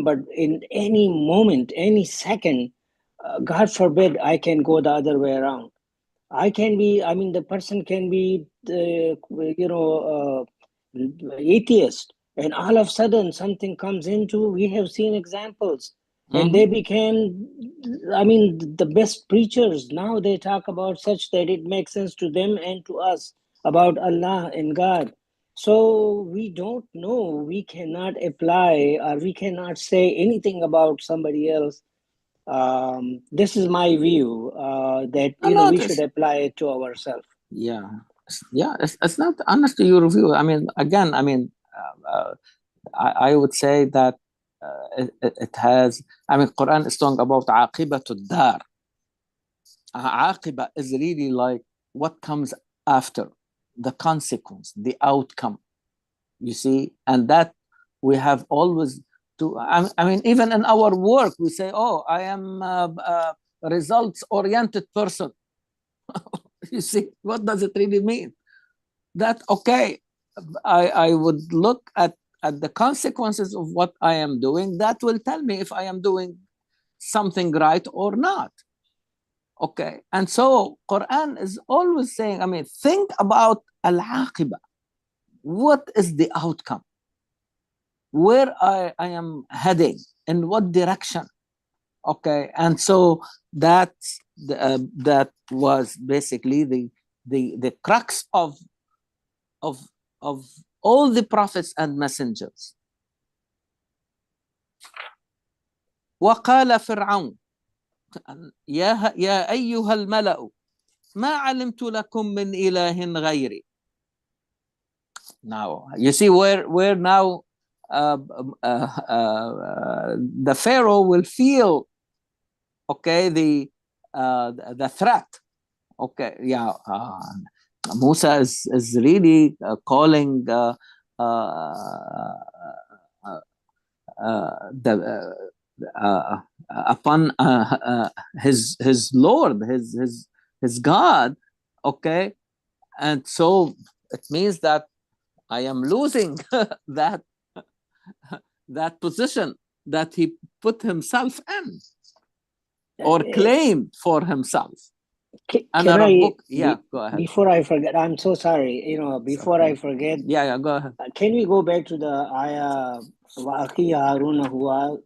but in any moment, any second, God forbid I can go the other way around. The person can be, atheist, and all of a sudden something comes into, we have seen examples, and they became, the best preachers. Now they talk about such that it makes sense to them and to us about Allah and God. So we don't know, we cannot apply, or we cannot say anything about somebody else. This is my view, that we should apply it to ourselves. Yeah, it's not honestly your view. I mean, again, I would say that it has. I mean, Quran is talking about aqibatud dar. Aqiba is really like what comes after, the consequence, the outcome. You see, and that we have always to. I mean, even in our work, we say, "Oh, I am a results-oriented person." You see, what does it really mean? That, okay, I would look at the consequences of what I am doing. That will tell me if I am doing something right or not. Okay, and so Quran is always saying, I mean, think about al-aqiba. What is the outcome? Where I am heading? In what direction? Okay, and so that was basically the crux of all the prophets and messengers. وقال فرعون يا أيها الملأ ما علمت لكم من إله غيري. Now you see where now the Pharaoh will feel, okay, the threat. Okay, yeah, Musa is really calling upon his Lord, his God. Okay, and so it means that I am losing that position that he put himself in or claimed for himself. Can I, go ahead. Before I forget, I'm so sorry, before I forget. Yeah, go ahead. Can we go back to the ayah, وَأَخِي هَارُونَ هُوَ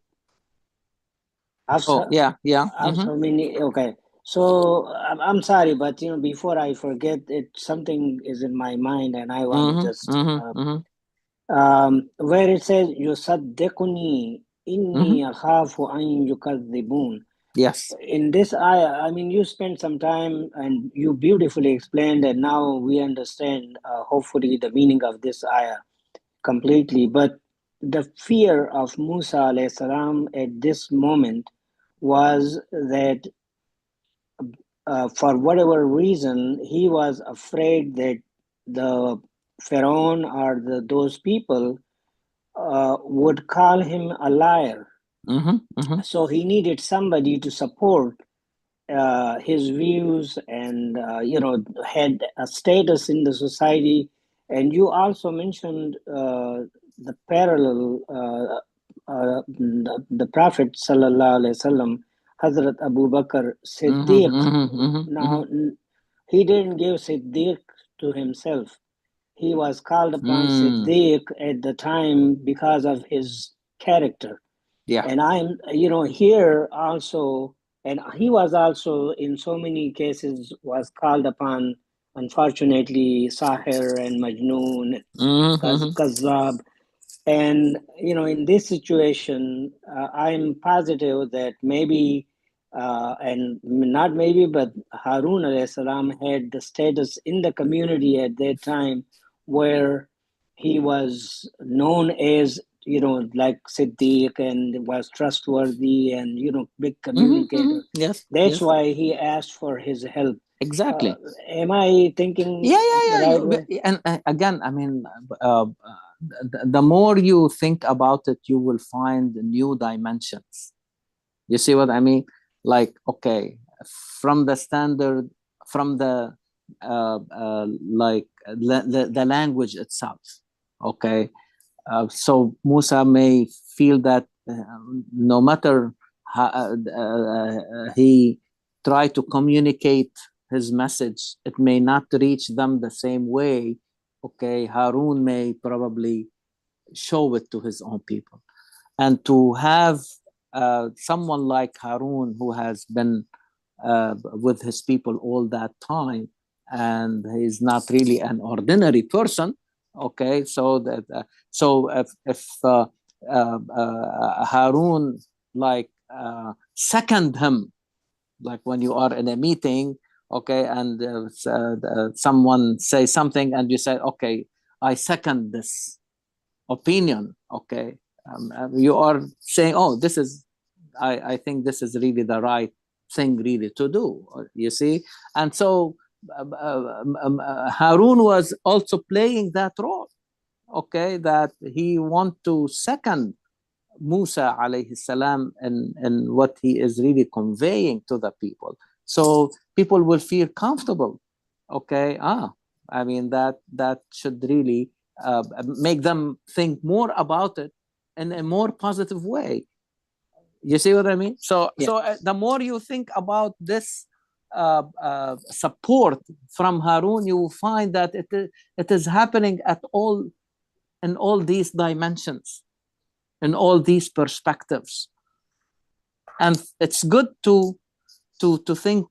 Okay. So I'm sorry, but before I forget it, something is in my mind, and I want to just where it says يُصَدِّقُنِي إِنِّي أَخَافُ أَن يُكَذِّبُونَ. Yes. In this ayah, you spent some time and you beautifully explained, and now we understand, hopefully, the meaning of this ayah completely. But the fear of Musa alayhi salam at this moment was that for whatever reason, he was afraid that the Pharaoh or those people would call him a liar. So he needed somebody to support his views and, had a status in the society. And you also mentioned the parallel, the Prophet sallallahu alaihi wasallam, Hazrat Abu Bakr Siddiq. Now, he didn't give Siddiq to himself. He was called upon Siddiq at the time because of his character. Yeah. And I'm, here also, and he was also in so many cases was called upon, unfortunately, Sahir and Majnoon, Kazzab. And, in this situation, I'm positive that maybe, and not maybe, but Harun alayhi salam had the status in the community at that time where he was known as, like Siddiq, and was trustworthy and, big communicator. Yes. That's why he asked for his help. Exactly. Am I thinking? Yeah. Right way? And again, the more you think about it, you will find new dimensions. You see what I mean? Like, okay, from the standard, from the like the language itself. Okay, so Musa may feel that no matter he tried to communicate his message, it may not reach them the same way. Okay, Harun may probably show it to his own people. And to have someone like Harun who has been with his people all that time, and he's not really an ordinary person. Okay, so that if Harun like second him, like when you are in a meeting, okay, and someone say something and you say, okay, I second this opinion, okay, you are saying, oh, this is, I think this is really the right thing really to do, you see. And so Harun was also playing that role, okay, that he want to second Musa alayhi salam in what he is really conveying to the people, so people will feel comfortable. Okay, I mean that should really make them think more about it in a more positive way. You see what I mean? So Yeah. so the more you think about this support from Harun, you will find that it is happening at all, in all these dimensions, in all these perspectives. And it's good to think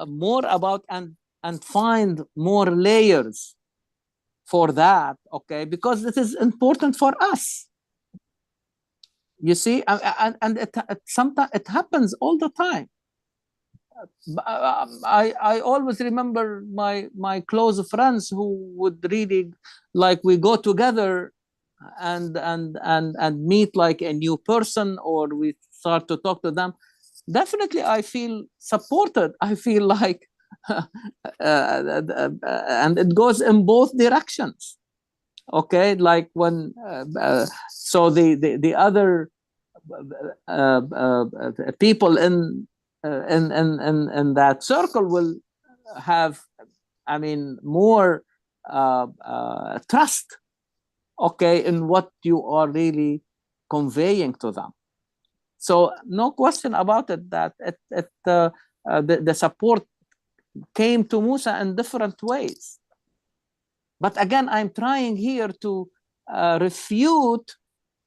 more about and find more layers for that, okay, because it is important for us. You see, and it sometimes it happens all the time. I always remember my close friends who would really, like, we go together and meet like a new person, or we start to talk to them. Definitely I feel supported, I feel like and it goes in both directions, okay, like when so the other people in that circle will have, I mean, more trust, okay, in what you are really conveying to them. So no question about it that the support came to Musa in different ways. But again, I'm trying here to refute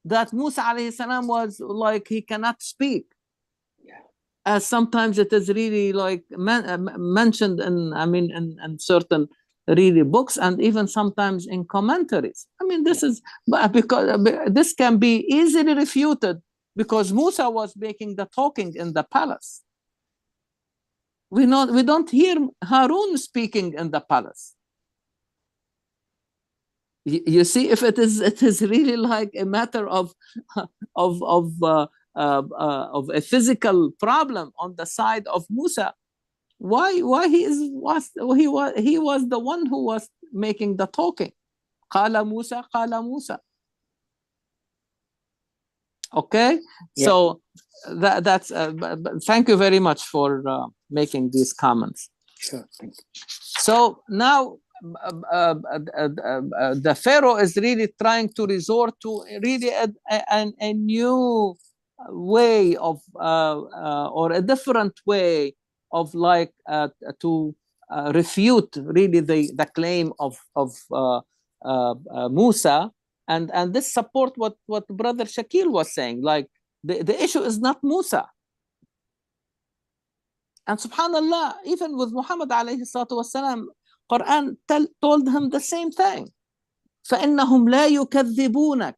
that Musa alayhi salam was like, he cannot speak. As sometimes it is really like mentioned in, I mean, in certain really books, and even sometimes in commentaries. I mean, this is because this can be easily refuted, because Musa was making the talking in the palace. We don't hear Harun speaking in the palace. You see, if it is really like a matter of a physical problem on the side of Musa, why he was the one who was making the talking. Qala Musa. Okay, yeah. So that's thank you very much for making these comments. Sure, thank you. So now the Pharaoh is really trying to resort to really a new way of or a different way of like to refute really the claim of Musa, and this support what Brother Shakil was saying, like the issue is not Musa. And subhanallah, even with Muhammad alayhi salatu wasalam, Quran told him the same thing. فإنهم لا يكذبونك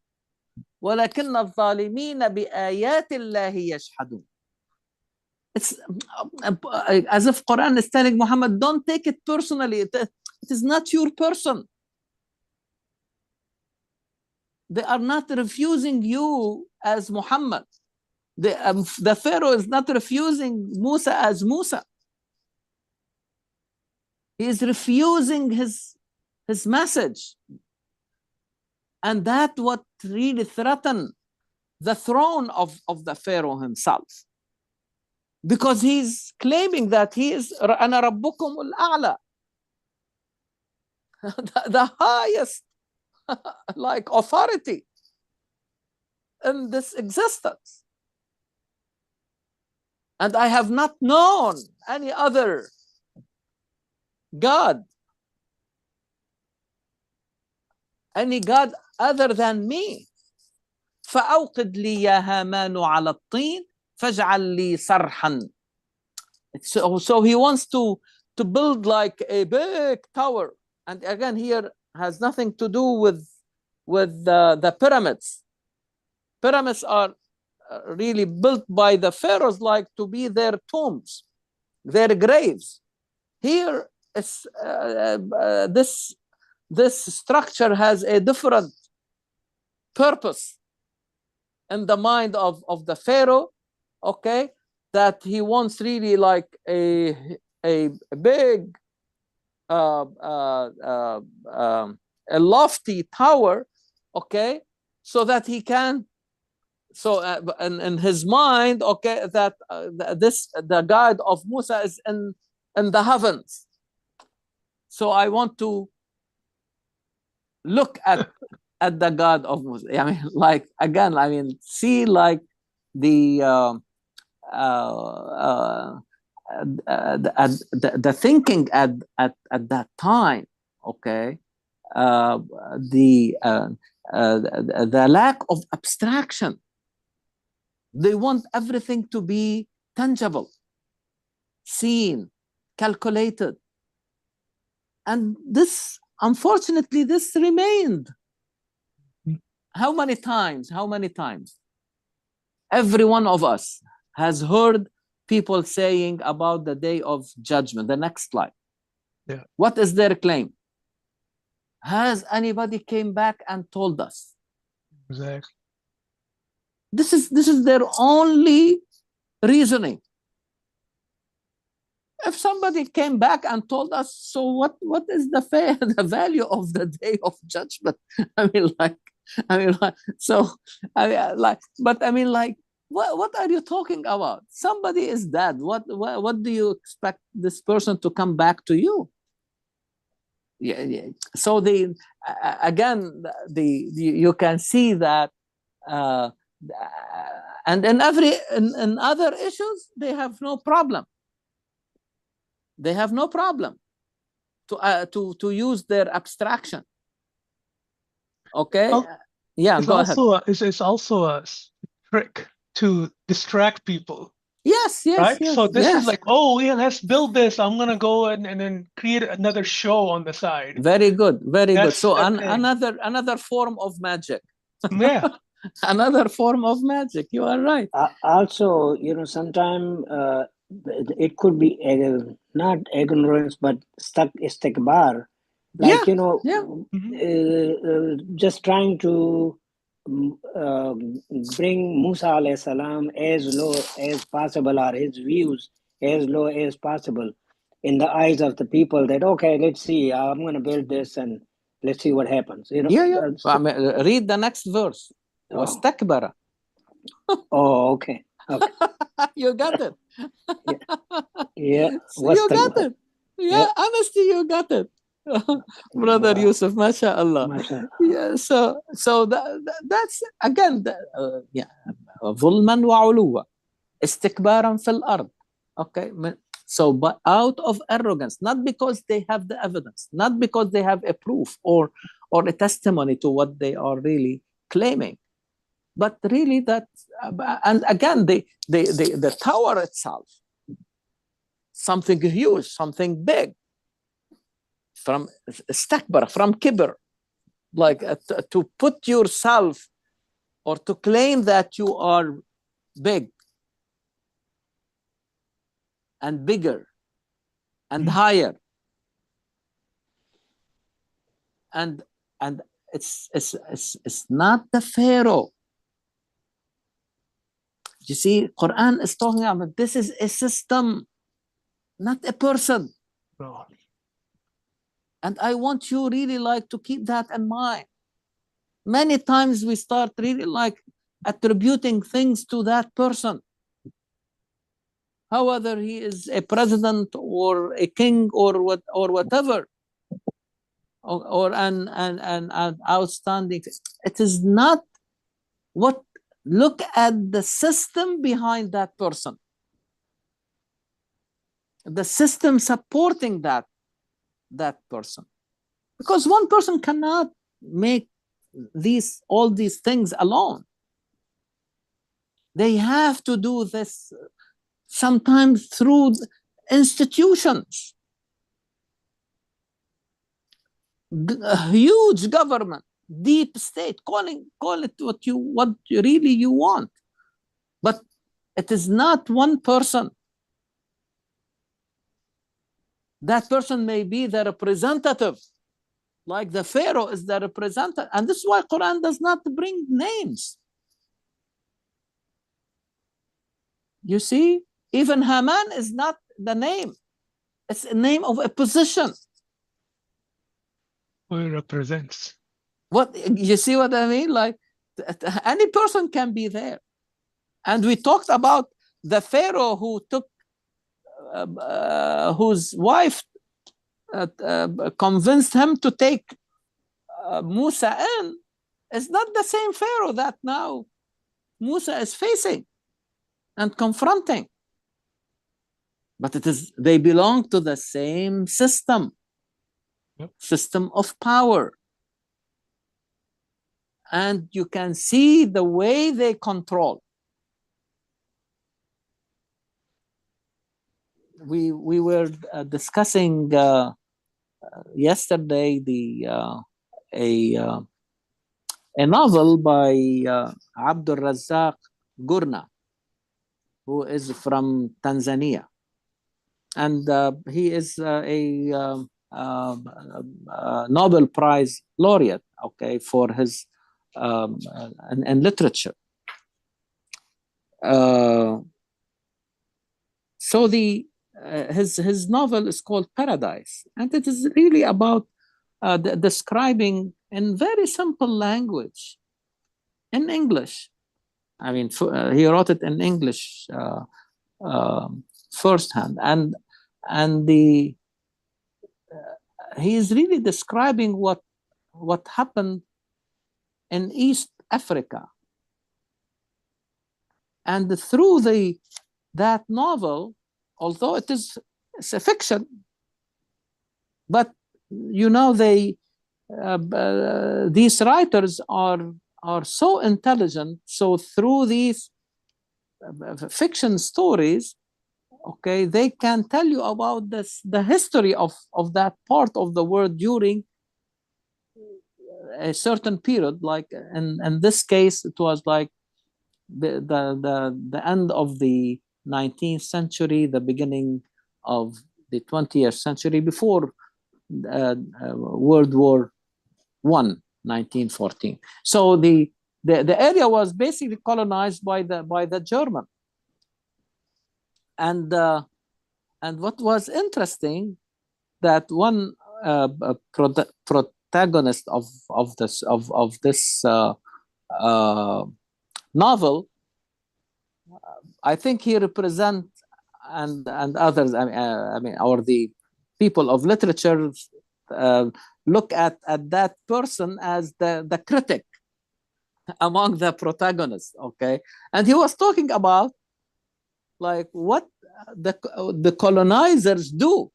ولكن الظالمين بآيات الله يجحدون. It's as if Quran is telling Muhammad, don't take it personally. It is not your person. They are not refusing you as Muhammad. The Pharaoh is not refusing Musa as Musa. He is refusing his message. And that what really threatened the throne of the Pharaoh himself. Because he's claiming that he is أَنَا رَبُّكُمُ الْأَعْلَى, the highest like authority in this existence. and I have not known any other God, any God other than me. فأوقد لي يا هامان على الطين فاجعل لي صرحا. So he wants to build like a big tower, and again here has nothing to do with the pyramids. Pyramids are really built by the pharaohs like to be their tombs, their graves. Here is this structure has a different purpose in the mind of the pharaoh, okay, that he wants really like a big a lofty tower, okay, so that he can, so in his mind, okay, that the God of Musa is in the heavens. So I want to look at the God of Musa. I mean, like again, I mean, see like the thinking at that time, okay, the lack of abstraction. They want everything to be tangible, seen, calculated, and this, unfortunately, this remained. How many times? Every one of us has heard people saying about the day of judgment, the next slide. Yeah. What is their claim? Has anybody came back and told us? Exactly. This is their only reasoning. If somebody came back and told us, so what is the value of the day of judgment? I mean, like, so, but I mean, like, what are you talking about? Somebody is dead. What do you expect this person to come back to you? Yeah. So again, you can see that, and in other issues, they have no problem. They have no problem to use their abstraction. Okay. Yeah, go ahead. It's also a trick to distract people. Yes. Right? Yes, so this yes. is like, oh yeah, let's build this. I'm gonna go and then create another show on the side. Very good. That's So the thing. another form of magic. Yeah. Another form of magic. You are right. Also, sometimes it could be not ignorance, but istikbar. Like, just trying to bring Musa alayhi salam as low as possible, or his views as low as possible in the eyes of the people, that, okay, let's see, I'm going to build this and let's see what happens. Yeah. I mean, read the next verse. واستكبر. Oh, okay. You got it. Yeah. You got it. Yeah, honestly, you got it. Brother Yusuf, mashallah. Yeah, so that's again, ظلما وعلوا استكبارا في الأرض. Okay, so but out of arrogance, not because they have the evidence, not because they have a proof or a testimony to what they are really claiming, but really that, and again, the tower itself, something huge, something big, from istakbar, from kibr, like to put yourself or to claim that you are big and bigger and higher, and it's not the Pharaoh. You see, Quran is talking about this is a system, not a person. Oh. And I want you really like to keep that in mind. Many times we start really like attributing things to that person, however he is a president or a king or whatever, or an outstanding. It is not what. Look at the system behind that person. the system supporting that person, because one person cannot make all these things alone. They have to do this sometimes through institutions, a huge government, deep state, call it what you really want, but it is not one person. That person may be the representative, like the Pharaoh is the representative, and this is why Quran does not bring names. You see, even Haman is not the name; it's a name of a position. Who it represents. What you see what I mean? Like any person can be there. And we talked about the Pharaoh who took, whose wife convinced him to take Musa in. It's not the same Pharaoh that now Musa is facing and confronting. But they belong to the same system, system of power. And you can see the way they control. We were discussing yesterday a novel by Abdul Razzaq Gurna, who is from Tanzania, and he is a Nobel Prize laureate, okay, for his in literature. So his novel is called Paradise, and it is really about describing in very simple language, in English. I mean, he wrote it in English firsthand, and he is really describing what happened in East Africa, and through that novel, although it's a fiction, but you know these writers are so intelligent. So through these fiction stories, okay, they can tell you about the history of that part of the world during a certain period. Like in this case, it was like the end of the 19th century, the beginning of the 20th century, before World War I, 1914. So the area was basically colonized by the German. And what was interesting, that one protagonist of this novel, I think he represents, and others, I mean, or the people of literature look at that person as the critic among the protagonists, okay? And he was talking about like what the colonizers do.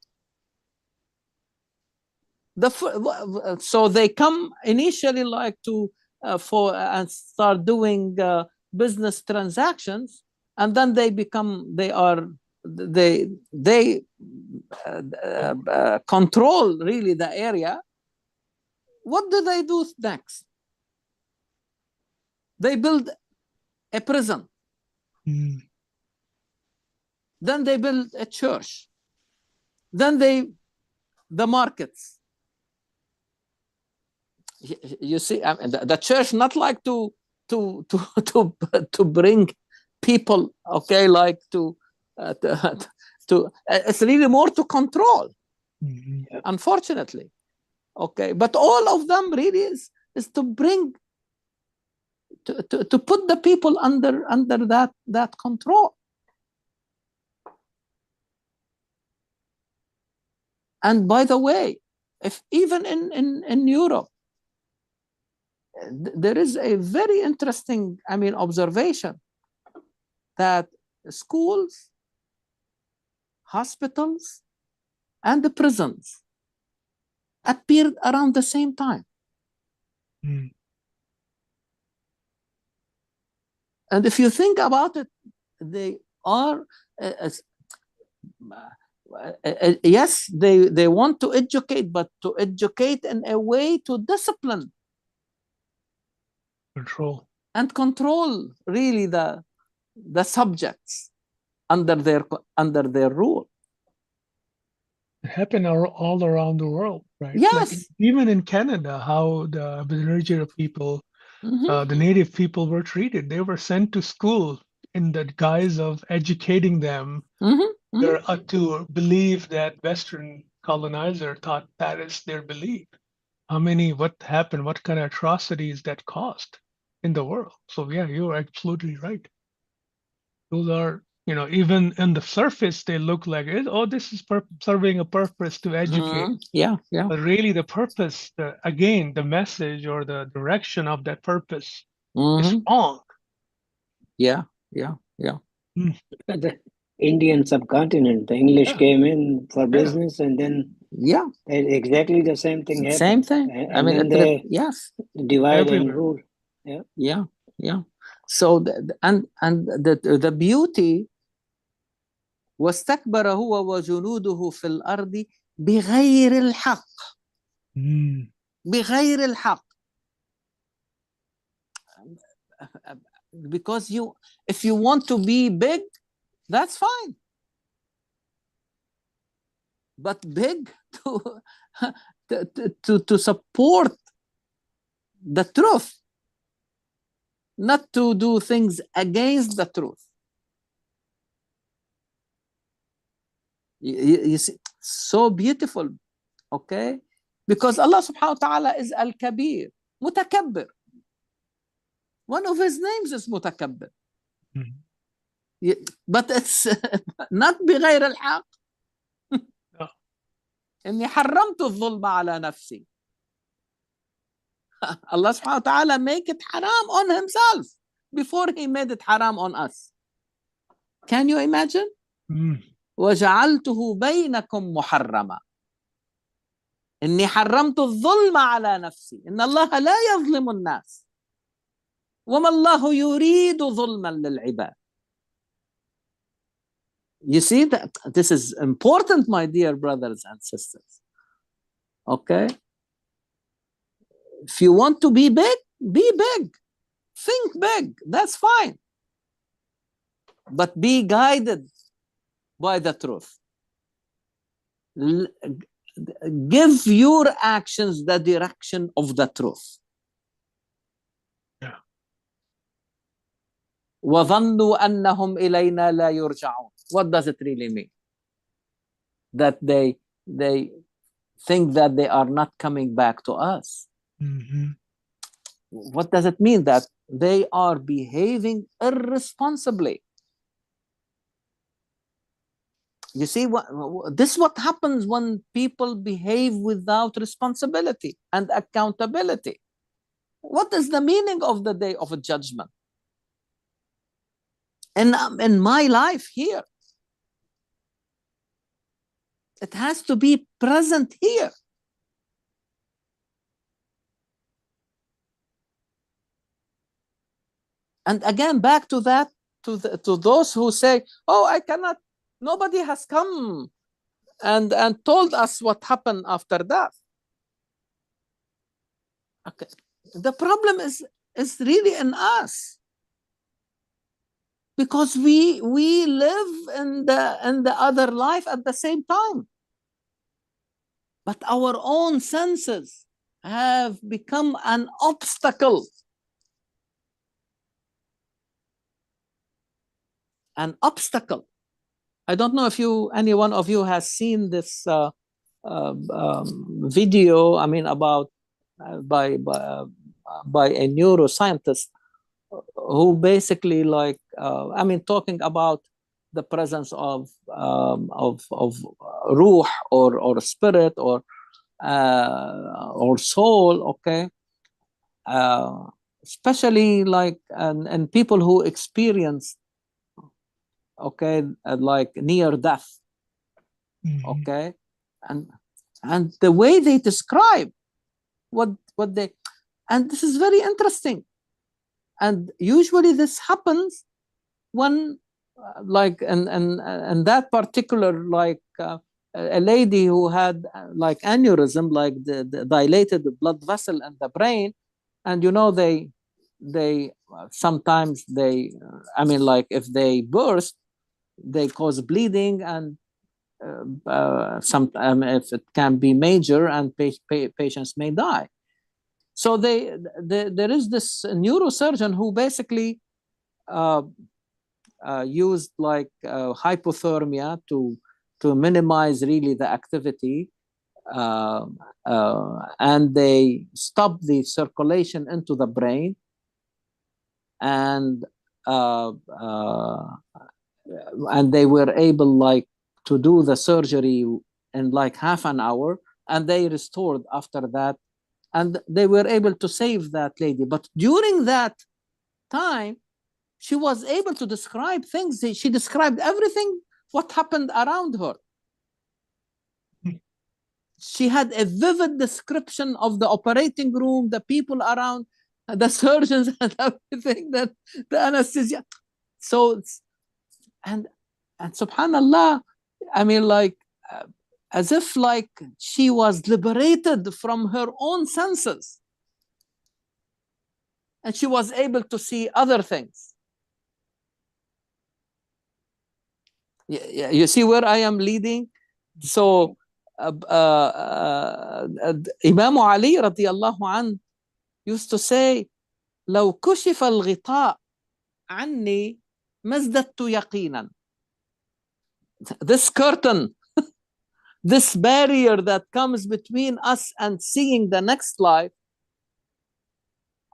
So they come initially like to and start doing business transactions, and then they control really the area. What do they do next? They build a prison. Then they build a church. Then the markets. You see, I mean, the church not like to bring people, okay, like to it's really more to control, unfortunately, okay. But all of them really is to bring to put the people under that control. And by the way, if even in Europe, there is a very interesting, I mean, observation that schools, hospitals, and the prisons appeared around the same time. Mm. And if you think about it, they are, yes, they want to educate, but to educate in a way to discipline Control. and control really the subjects under their rule. It happened all around the world, right? Yes. Like even in Canada, how the Aboriginal people, Mhm. the native people were treated. They were sent to school in the guise of educating them Mhm. Mhm. to believe that Western colonizer thought that is their belief. What happened, what kind of atrocities that caused in the world. So yeah, you're absolutely right. Those are, even on the surface, they look like it. Oh, this is serving a purpose to educate. Mhm. Yeah, yeah. But really, the purpose, again, the message or the direction of that purpose is Mhm. wrong. Yeah, yeah, yeah. The Indian subcontinent, the English Yeah. came in for Yeah. business, and then Yeah, exactly the same thing happened. same thing. And then they yes, divide and Everywhere. rule. Yeah. yeah, yeah. So the beauty واستكبر هو وجنوده في الأرض بغير الحق. Mm. بغير الحق. Because if you want to be big, that's fine. But big to support the truth, not to do things against the truth. You see, so beautiful, okay? Because Allah subhanahu wa ta'ala is Al-Kabir, Mutakabbir. One of his names is Mutakabbir. Mm. But it's not بغير الحق. No. إني حرمت الظلم على نفسي. Allah subhanahu wa ta'ala make it haram on himself before he made it haram on us. Can you imagine? Mm. وجعلته بينكم محرما. إني حرمت الظلم على نفسي. إن الله لا يظلم الناس. وما الله يريد ظلما للعباد. You see that this is important, my dear brothers and sisters. Okay? If you want to be big, be big. Think big. That's fine. But be guided by the truth. Give your actions the direction of the truth. Yeah. وَظَنُّوا أَنَّهُمْ إِلَيْنَا لَا يُرْجَعُونَ. What does it really mean? That they think that they are not coming back to us. Mm-hmm. What does it mean? That they are behaving irresponsibly. You see, this is what happens when people behave without responsibility and accountability. What is the meaning of the day of a judgment? In my life here, it has to be present here. And again, back to that, to those who say, "Oh, I cannot. Nobody has come and told us what happened after that." Okay, the problem is really in us, because we live in the other life at the same time, but our own senses have become an obstacle. An obstacle. I don't know if any one of you has seen this video. I mean, about by a neuroscientist who basically talking about the presence of ruh or spirit or soul. Okay, especially and people who experience like near death Okay, and the way they describe what they, and this is very interesting. And usually this happens when, like, and that particular, like, a lady who had like aneurysm, like the dilated blood vessel in the brain, and you know they sometimes they, I mean, like if they burst, they cause bleeding, and if it can be major, and patients may die. So there is this neurosurgeon who basically used like hypothermia to minimize really the activity, and they stopped the circulation into the brain, and they were able like to do the surgery in like half an hour, and they restored after that, and they were able to save that lady. But during that time, she was able to describe things. She described everything what happened around her. She had a vivid description of the operating room, the people around, the surgeons, and everything, that the anesthesia. So, and subhanallah, I mean, like, as if like she was liberated from her own senses, and she was able to see other things. You see where I am leading? So Imam Ali radiallahu anh used to say, لو كشف الغطاء عني ما ازددت يقينا. This curtain, this barrier that comes between us and seeing the next life,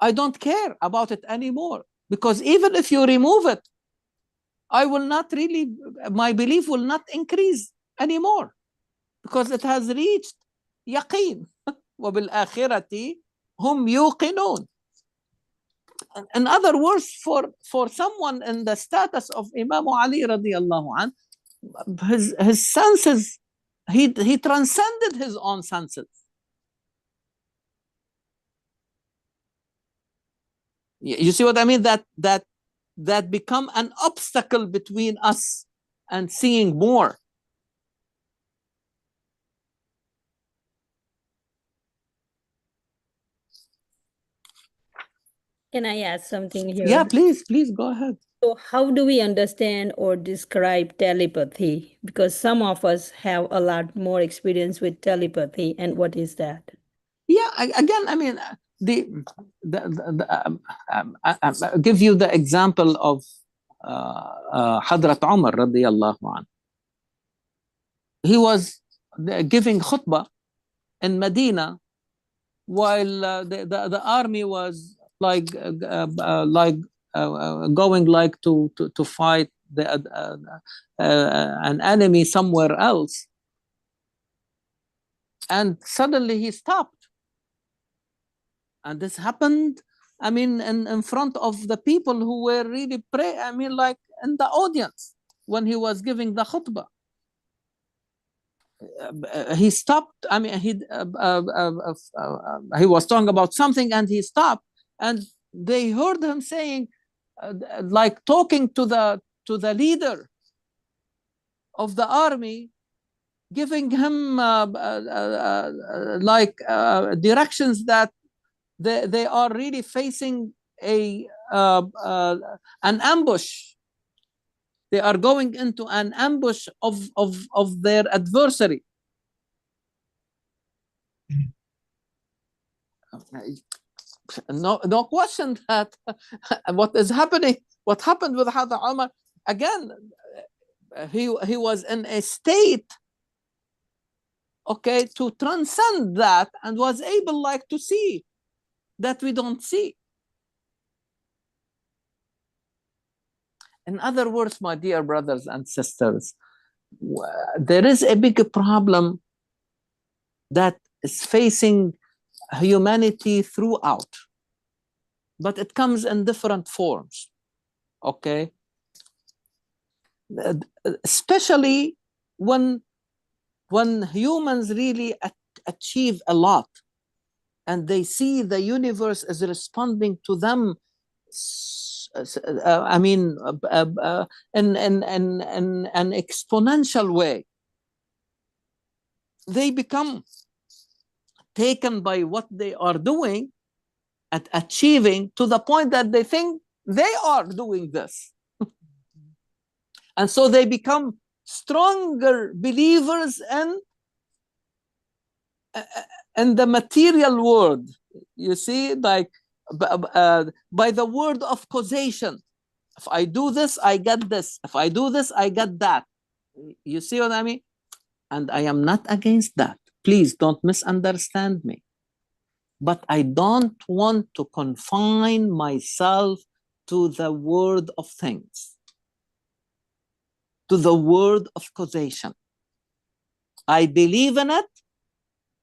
I don't care about it anymore, because even if you remove it, I will not really, my belief will not increase anymore, because it has reached yaqeen. وَبِالْآخِرَةِ هُمْ يُوقِنُونَ. In other words, for someone in the status of Imam Ali radiallahu anh, his senses, he transcended his own senses. You see what I mean? That become an obstacle between us and seeing more. Can I ask something here? Yeah, please go ahead. So how do we understand or describe telepathy? Because some of us have a lot more experience with telepathy, and what is that? Yeah, again, I mean, I'll give you the example of Hadrat Umar radiallahu anh. He was giving khutbah in Medina while the army was like going like to fight an enemy somewhere else, and suddenly he stopped. And this happened, I mean, in front of the people who were really I mean, like in the audience when he was giving the khutbah. He stopped. I mean, he was talking about something, and he stopped, and they heard him saying, like talking to the leader of the army, giving him like directions that they are really facing an ambush. They are going into an ambush of their adversary. No question that what is happening, what happened with Hadrat Umar, again, he was in a state, okay, to transcend that, and was able like to see that we don't see. In other words, my dear brothers and sisters, there is a big problem that is facing humanity throughout, but it comes in different forms, okay? Especially when when humans really achieve a lot and they see the universe is responding to them, I mean, in an exponential way, they become taken by what they are doing and achieving to the point that they think they are doing this. And so they become stronger believers in the material world. You see, like by the word of causation. If I do this, I get this. If I do this, I get that. You see what I mean? And I am not against that. Please don't misunderstand me. But I don't want to confine myself to the word of things, to the word of causation. I believe in it,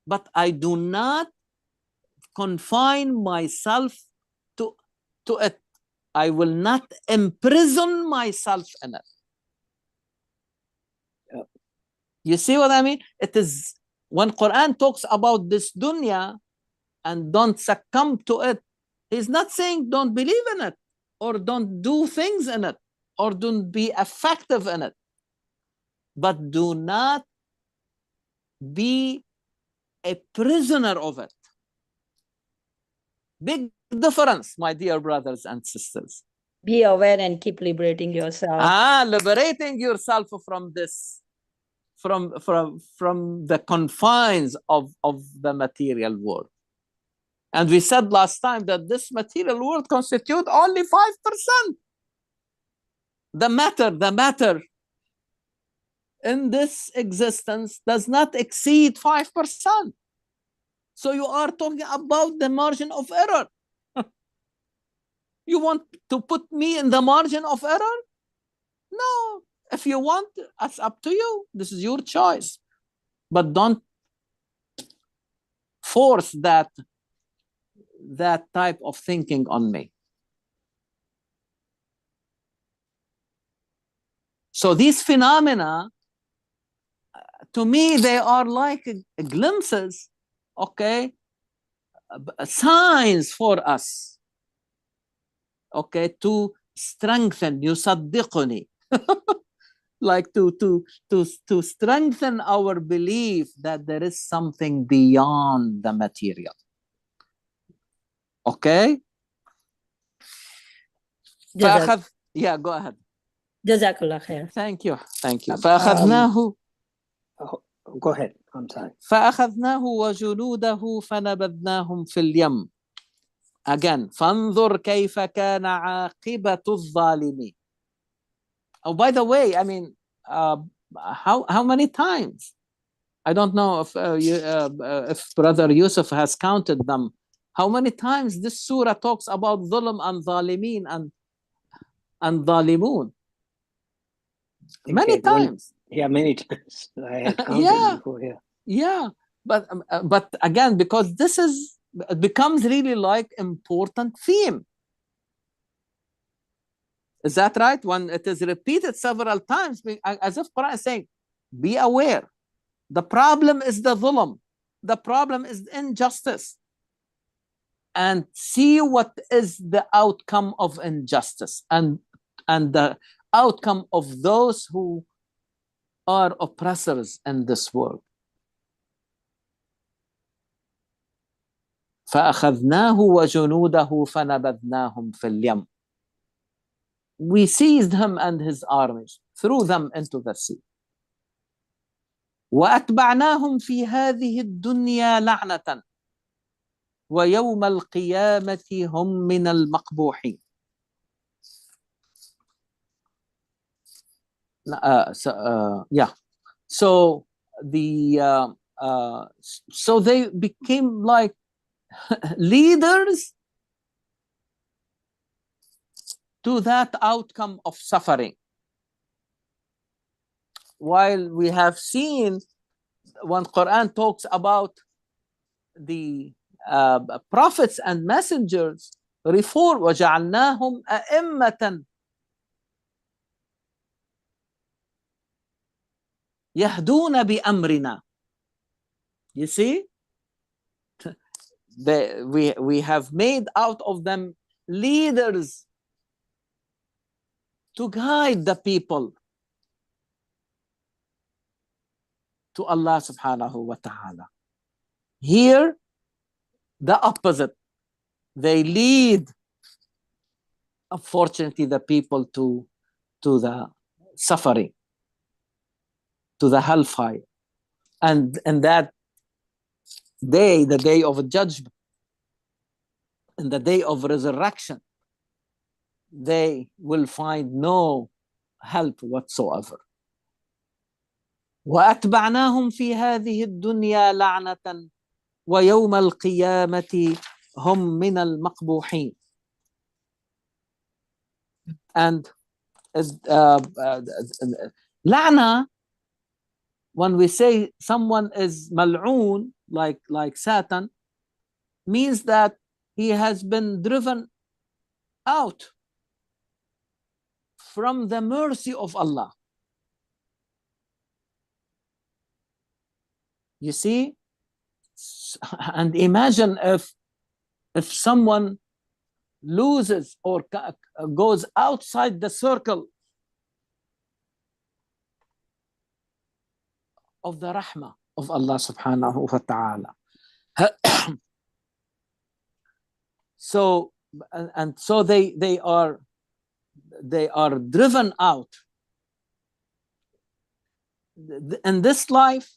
but I do not confine myself to it. I will not imprison myself in it. You see what I mean? It is when Quran talks about this dunya and don't succumb to it, he's not saying don't believe in it or don't do things in it or don't be effective in it, but do not be a prisoner of it. Big difference, my dear brothers and sisters. Be aware and keep liberating yourself. Liberating yourself from this, from the confines of the material world. And we said last time that this material world constitutes only 5%. The matter in this existence does not exceed 5%. So you are talking about the margin of error. You want to put me in the margin of error? No. If you want, that's up to you. This is your choice. But don't force that type of thinking on me. So these phenomena, to me, they are like glimpses, okay, signs for us, okay, to strengthen, yusaddiquni, like to strengthen our belief that there is something beyond the material. Okay? Yeah, go ahead. Jazakallah khair. Thank you. فأخذناه. Go ahead. I'm sorry. فأخذناه وجنوده فنبذناهم في اليم. Again, فانظر كيف كان عاقبة الظالمين. Oh, by the way, I mean, how many times? I don't know if Brother Yusuf has counted them. How many times this surah talks about dhulm and zalimeen and zalimun? Many times. Many times. I had counted before. Yeah, but again, because it becomes really like important theme. Is that right? When it is repeated several times, as if Quran is saying, be aware. The problem is the dhulm. The problem is injustice. And see what is the outcome of injustice and the outcome of those who are oppressors in this world. فأخذناه وجنوده فنبذناهم في اليم. We seized him and his armies, threw them into the sea. وأتبعناهم في هذه الدنيا لعنة ويوم القيامة هم من المقبوحين. So so they became like leaders to that outcome of suffering. While we have seen when Quran talks about the prophets and messengers, reform, وَجَعَلْنَاهُمْ أَئِمَّةً يهدون بأمرنا. You see, we have made out of them leaders to guide the people to Allah subhanahu wa ta'ala. Here, the opposite. They lead, unfortunately, the people to the suffering, to the hellfire. And that day, the day of judgment, and the day of resurrection, they will find no help whatsoever. وأتبعناهم في هذه الدنيا لعنة ويوم القيامة هم من المقبوحين. And لعنة, when we say someone is mal'oon, like Satan, means that he has been driven out from the mercy of Allah. You see? And imagine if someone loses or goes outside the circle of the rahmah of Allah subhanahu wa ta'ala. So they are driven out in this life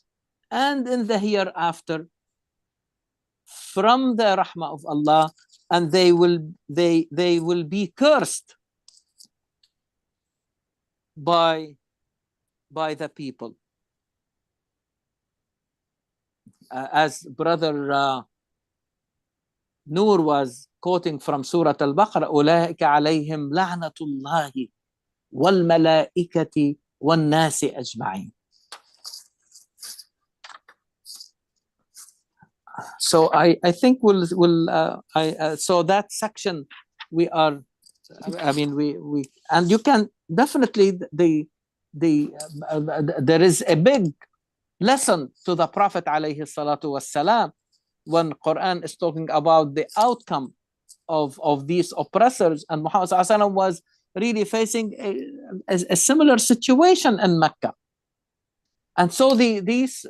and in the hereafter from the rahmah of Allah, and they will be cursed by the people. As brother Noor was quoting from Surah Al-Baqarah, أولئك عليهم لعنة الله والملائكة والناس أجمعين. So I think so that section we and you can definitely there is a big lesson to the Prophet alayhi salatu wassalam when Quran is talking about the outcome of these oppressors, and Muhammad sallallahu alaihi wasallam was really facing a similar situation in Mecca. And so these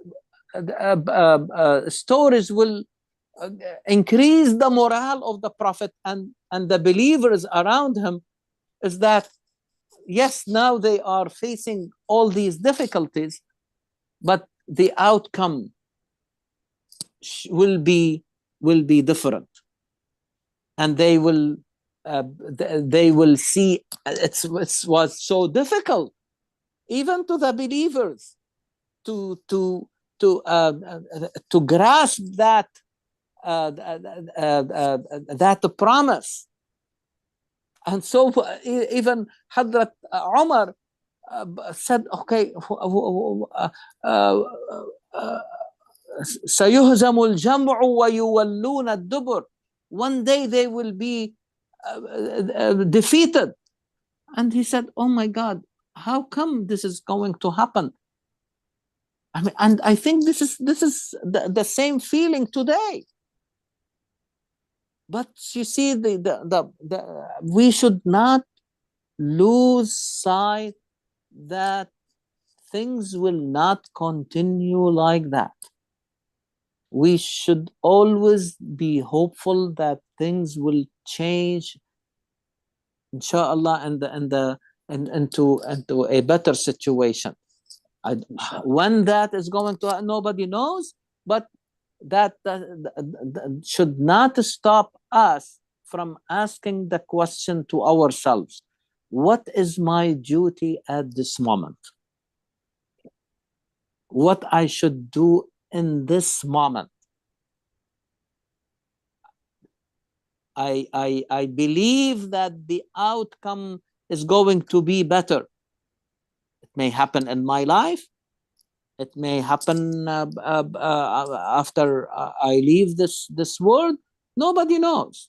stories will increase the morale of the Prophet and the believers around him, is that yes, now they are facing all these difficulties, but the outcome will be different, and they will see it was so difficult even to the believers to grasp that promise. And so even Hadrat Umar said, okay, سيهزم الجمع ويولون الدبر. One day they will be defeated. And he said, oh my God, how come this is going to happen? I mean, and I think this is the same feeling today. But you see, we should not lose sight that things will not continue like that. We should always be hopeful that things will change, inshallah, and into a better situation. When that is going to, nobody knows, but that should not stop us from asking the question to ourselves, what is my duty at this moment? What I should do in this moment? I believe that the outcome is going to be better. It may happen in my life. It may happen after I leave this world. Nobody knows.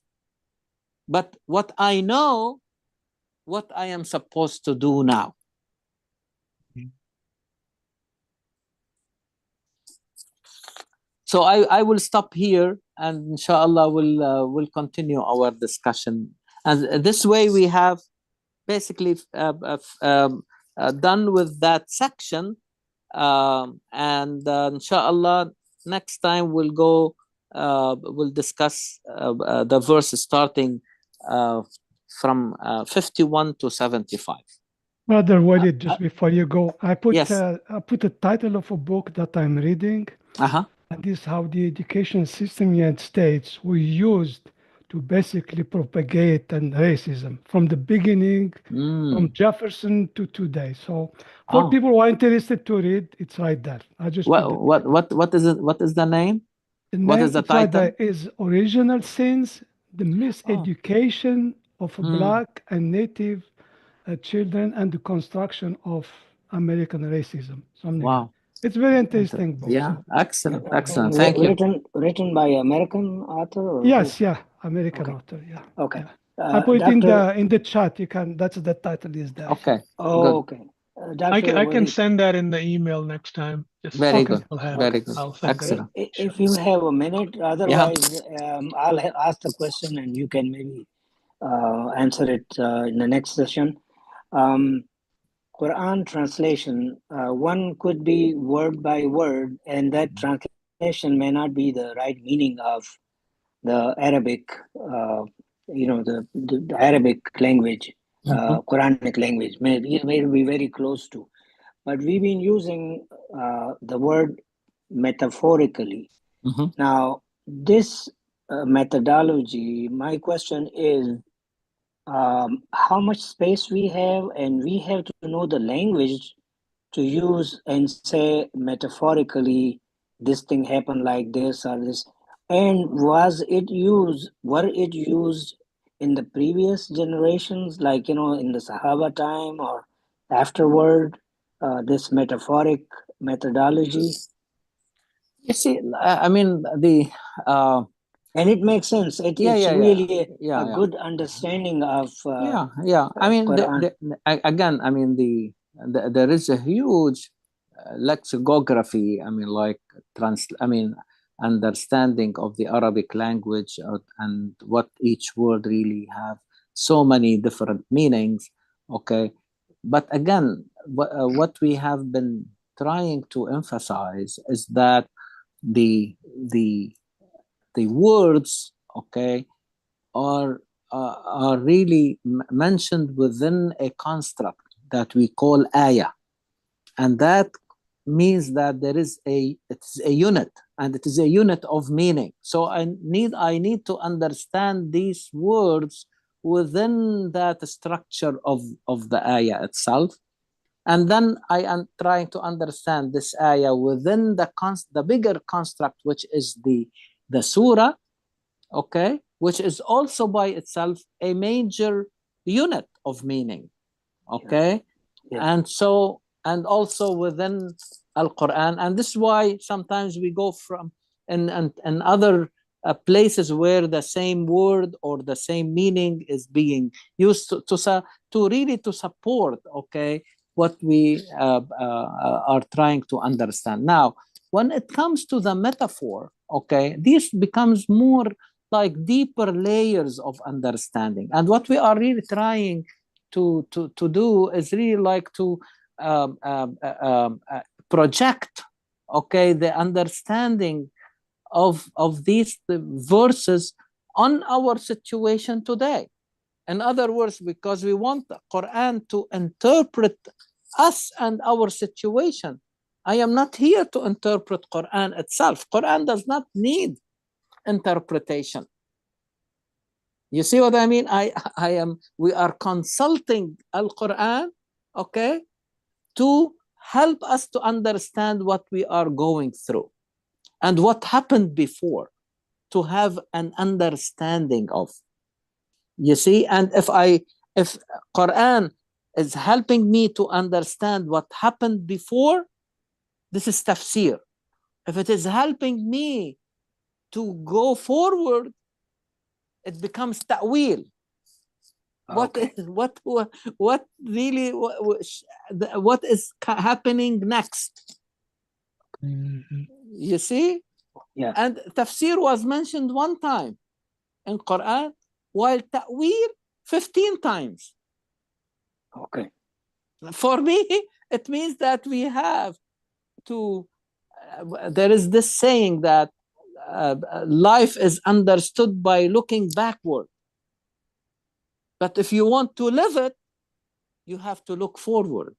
But what I know, what I am supposed to do now. So I will stop here, and inshallah we'll continue our discussion. And this way we have basically done with that section. And inshallah next time we'll discuss the verses starting from 51 to 75. Brother Walid, just before you go, I put Yes. the title of a book that I'm reading, and this is how the education system in the United States was used to basically propagate and racism from the beginning, from Jefferson to today. So for people who are interested to read, it's right there. I just what is it? What is the name? What is the title? Right there is Original Sins, the Miseducation of Black and Native children and the construction of American racism. Wow. It's very interesting book. Yeah, excellent. Thank you. Written by American author? Or yes, yeah, American author. Yeah. Okay. I put it in the chat. You can. That's the title is there. Okay. Oh, okay. I can send that in the email next time. Just very good. Very good. Excellent. If you have a minute, otherwise I'll ask the question and you can maybe answer it in the next session. Quran translation, one could be word by word, and that translation may not be the right meaning of the Arabic, the Arabic language, Quranic language, may be very close to. But we've been using the word metaphorically. Now, this methodology, my question is, how much space we have, and we have to know the language to use and say metaphorically, this thing happened like this or this. And were it used in the previous generations, like, in the Sahaba time or afterward, this metaphoric methodology? You see, I mean, and it makes sense. It's really a good understanding of I mean, again, I mean, there is a huge lexicography. I mean, like understanding of the Arabic language and what each word really have so many different meanings. Okay, but again, what we have been trying to emphasize is that the words, okay, are really mentioned within a construct that we call ayah, and that means that it's a unit, and it is a unit of meaning. So I need to understand these words within that structure of the ayah itself. And then I am trying to understand this ayah within the bigger construct, which is the surah, okay, which is also by itself a major unit of meaning, okay? And so, and also within Al-Quran. And this is why sometimes we go from and other places where the same word or the same meaning is being used to really to support, okay, what we are trying to understand. Now, when it comes to the metaphor, okay, this becomes more like deeper layers of understanding. And what we are really trying to do is really like to project, okay, the understanding of these verses on our situation today. In other words, because we want the Quran to interpret us and our situation. I am not here to interpret Quran itself. Quran does not need interpretation. You see what I mean? We are consulting Al-Quran, okay, to help us to understand what we are going through and what happened before, to have an understanding of. You see, and if Quran is helping me to understand what happened before, this is tafsir. If it is helping me to go forward, it becomes ta'wil. Okay. What is happening next? You see? Yeah. And tafsir was mentioned one time in Quran, while ta'wil 15 times. Okay. For me, it means that we have to, there is this saying that life is understood by looking backward. But if you want to live it, you have to look forward.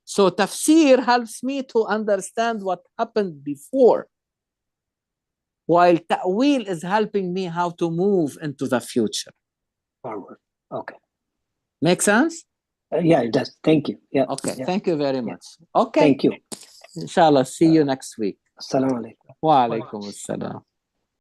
So tafsir helps me to understand what happened before, while ta'wil is helping me how to move into the future. Forward. Okay. Make sense? Yeah, it does. Thank you. Yeah. Okay. Yeah. Thank you very much. Okay. Thank you. Inshallah. See you next week. Assalamu alaikum. Wa alaikum assalam.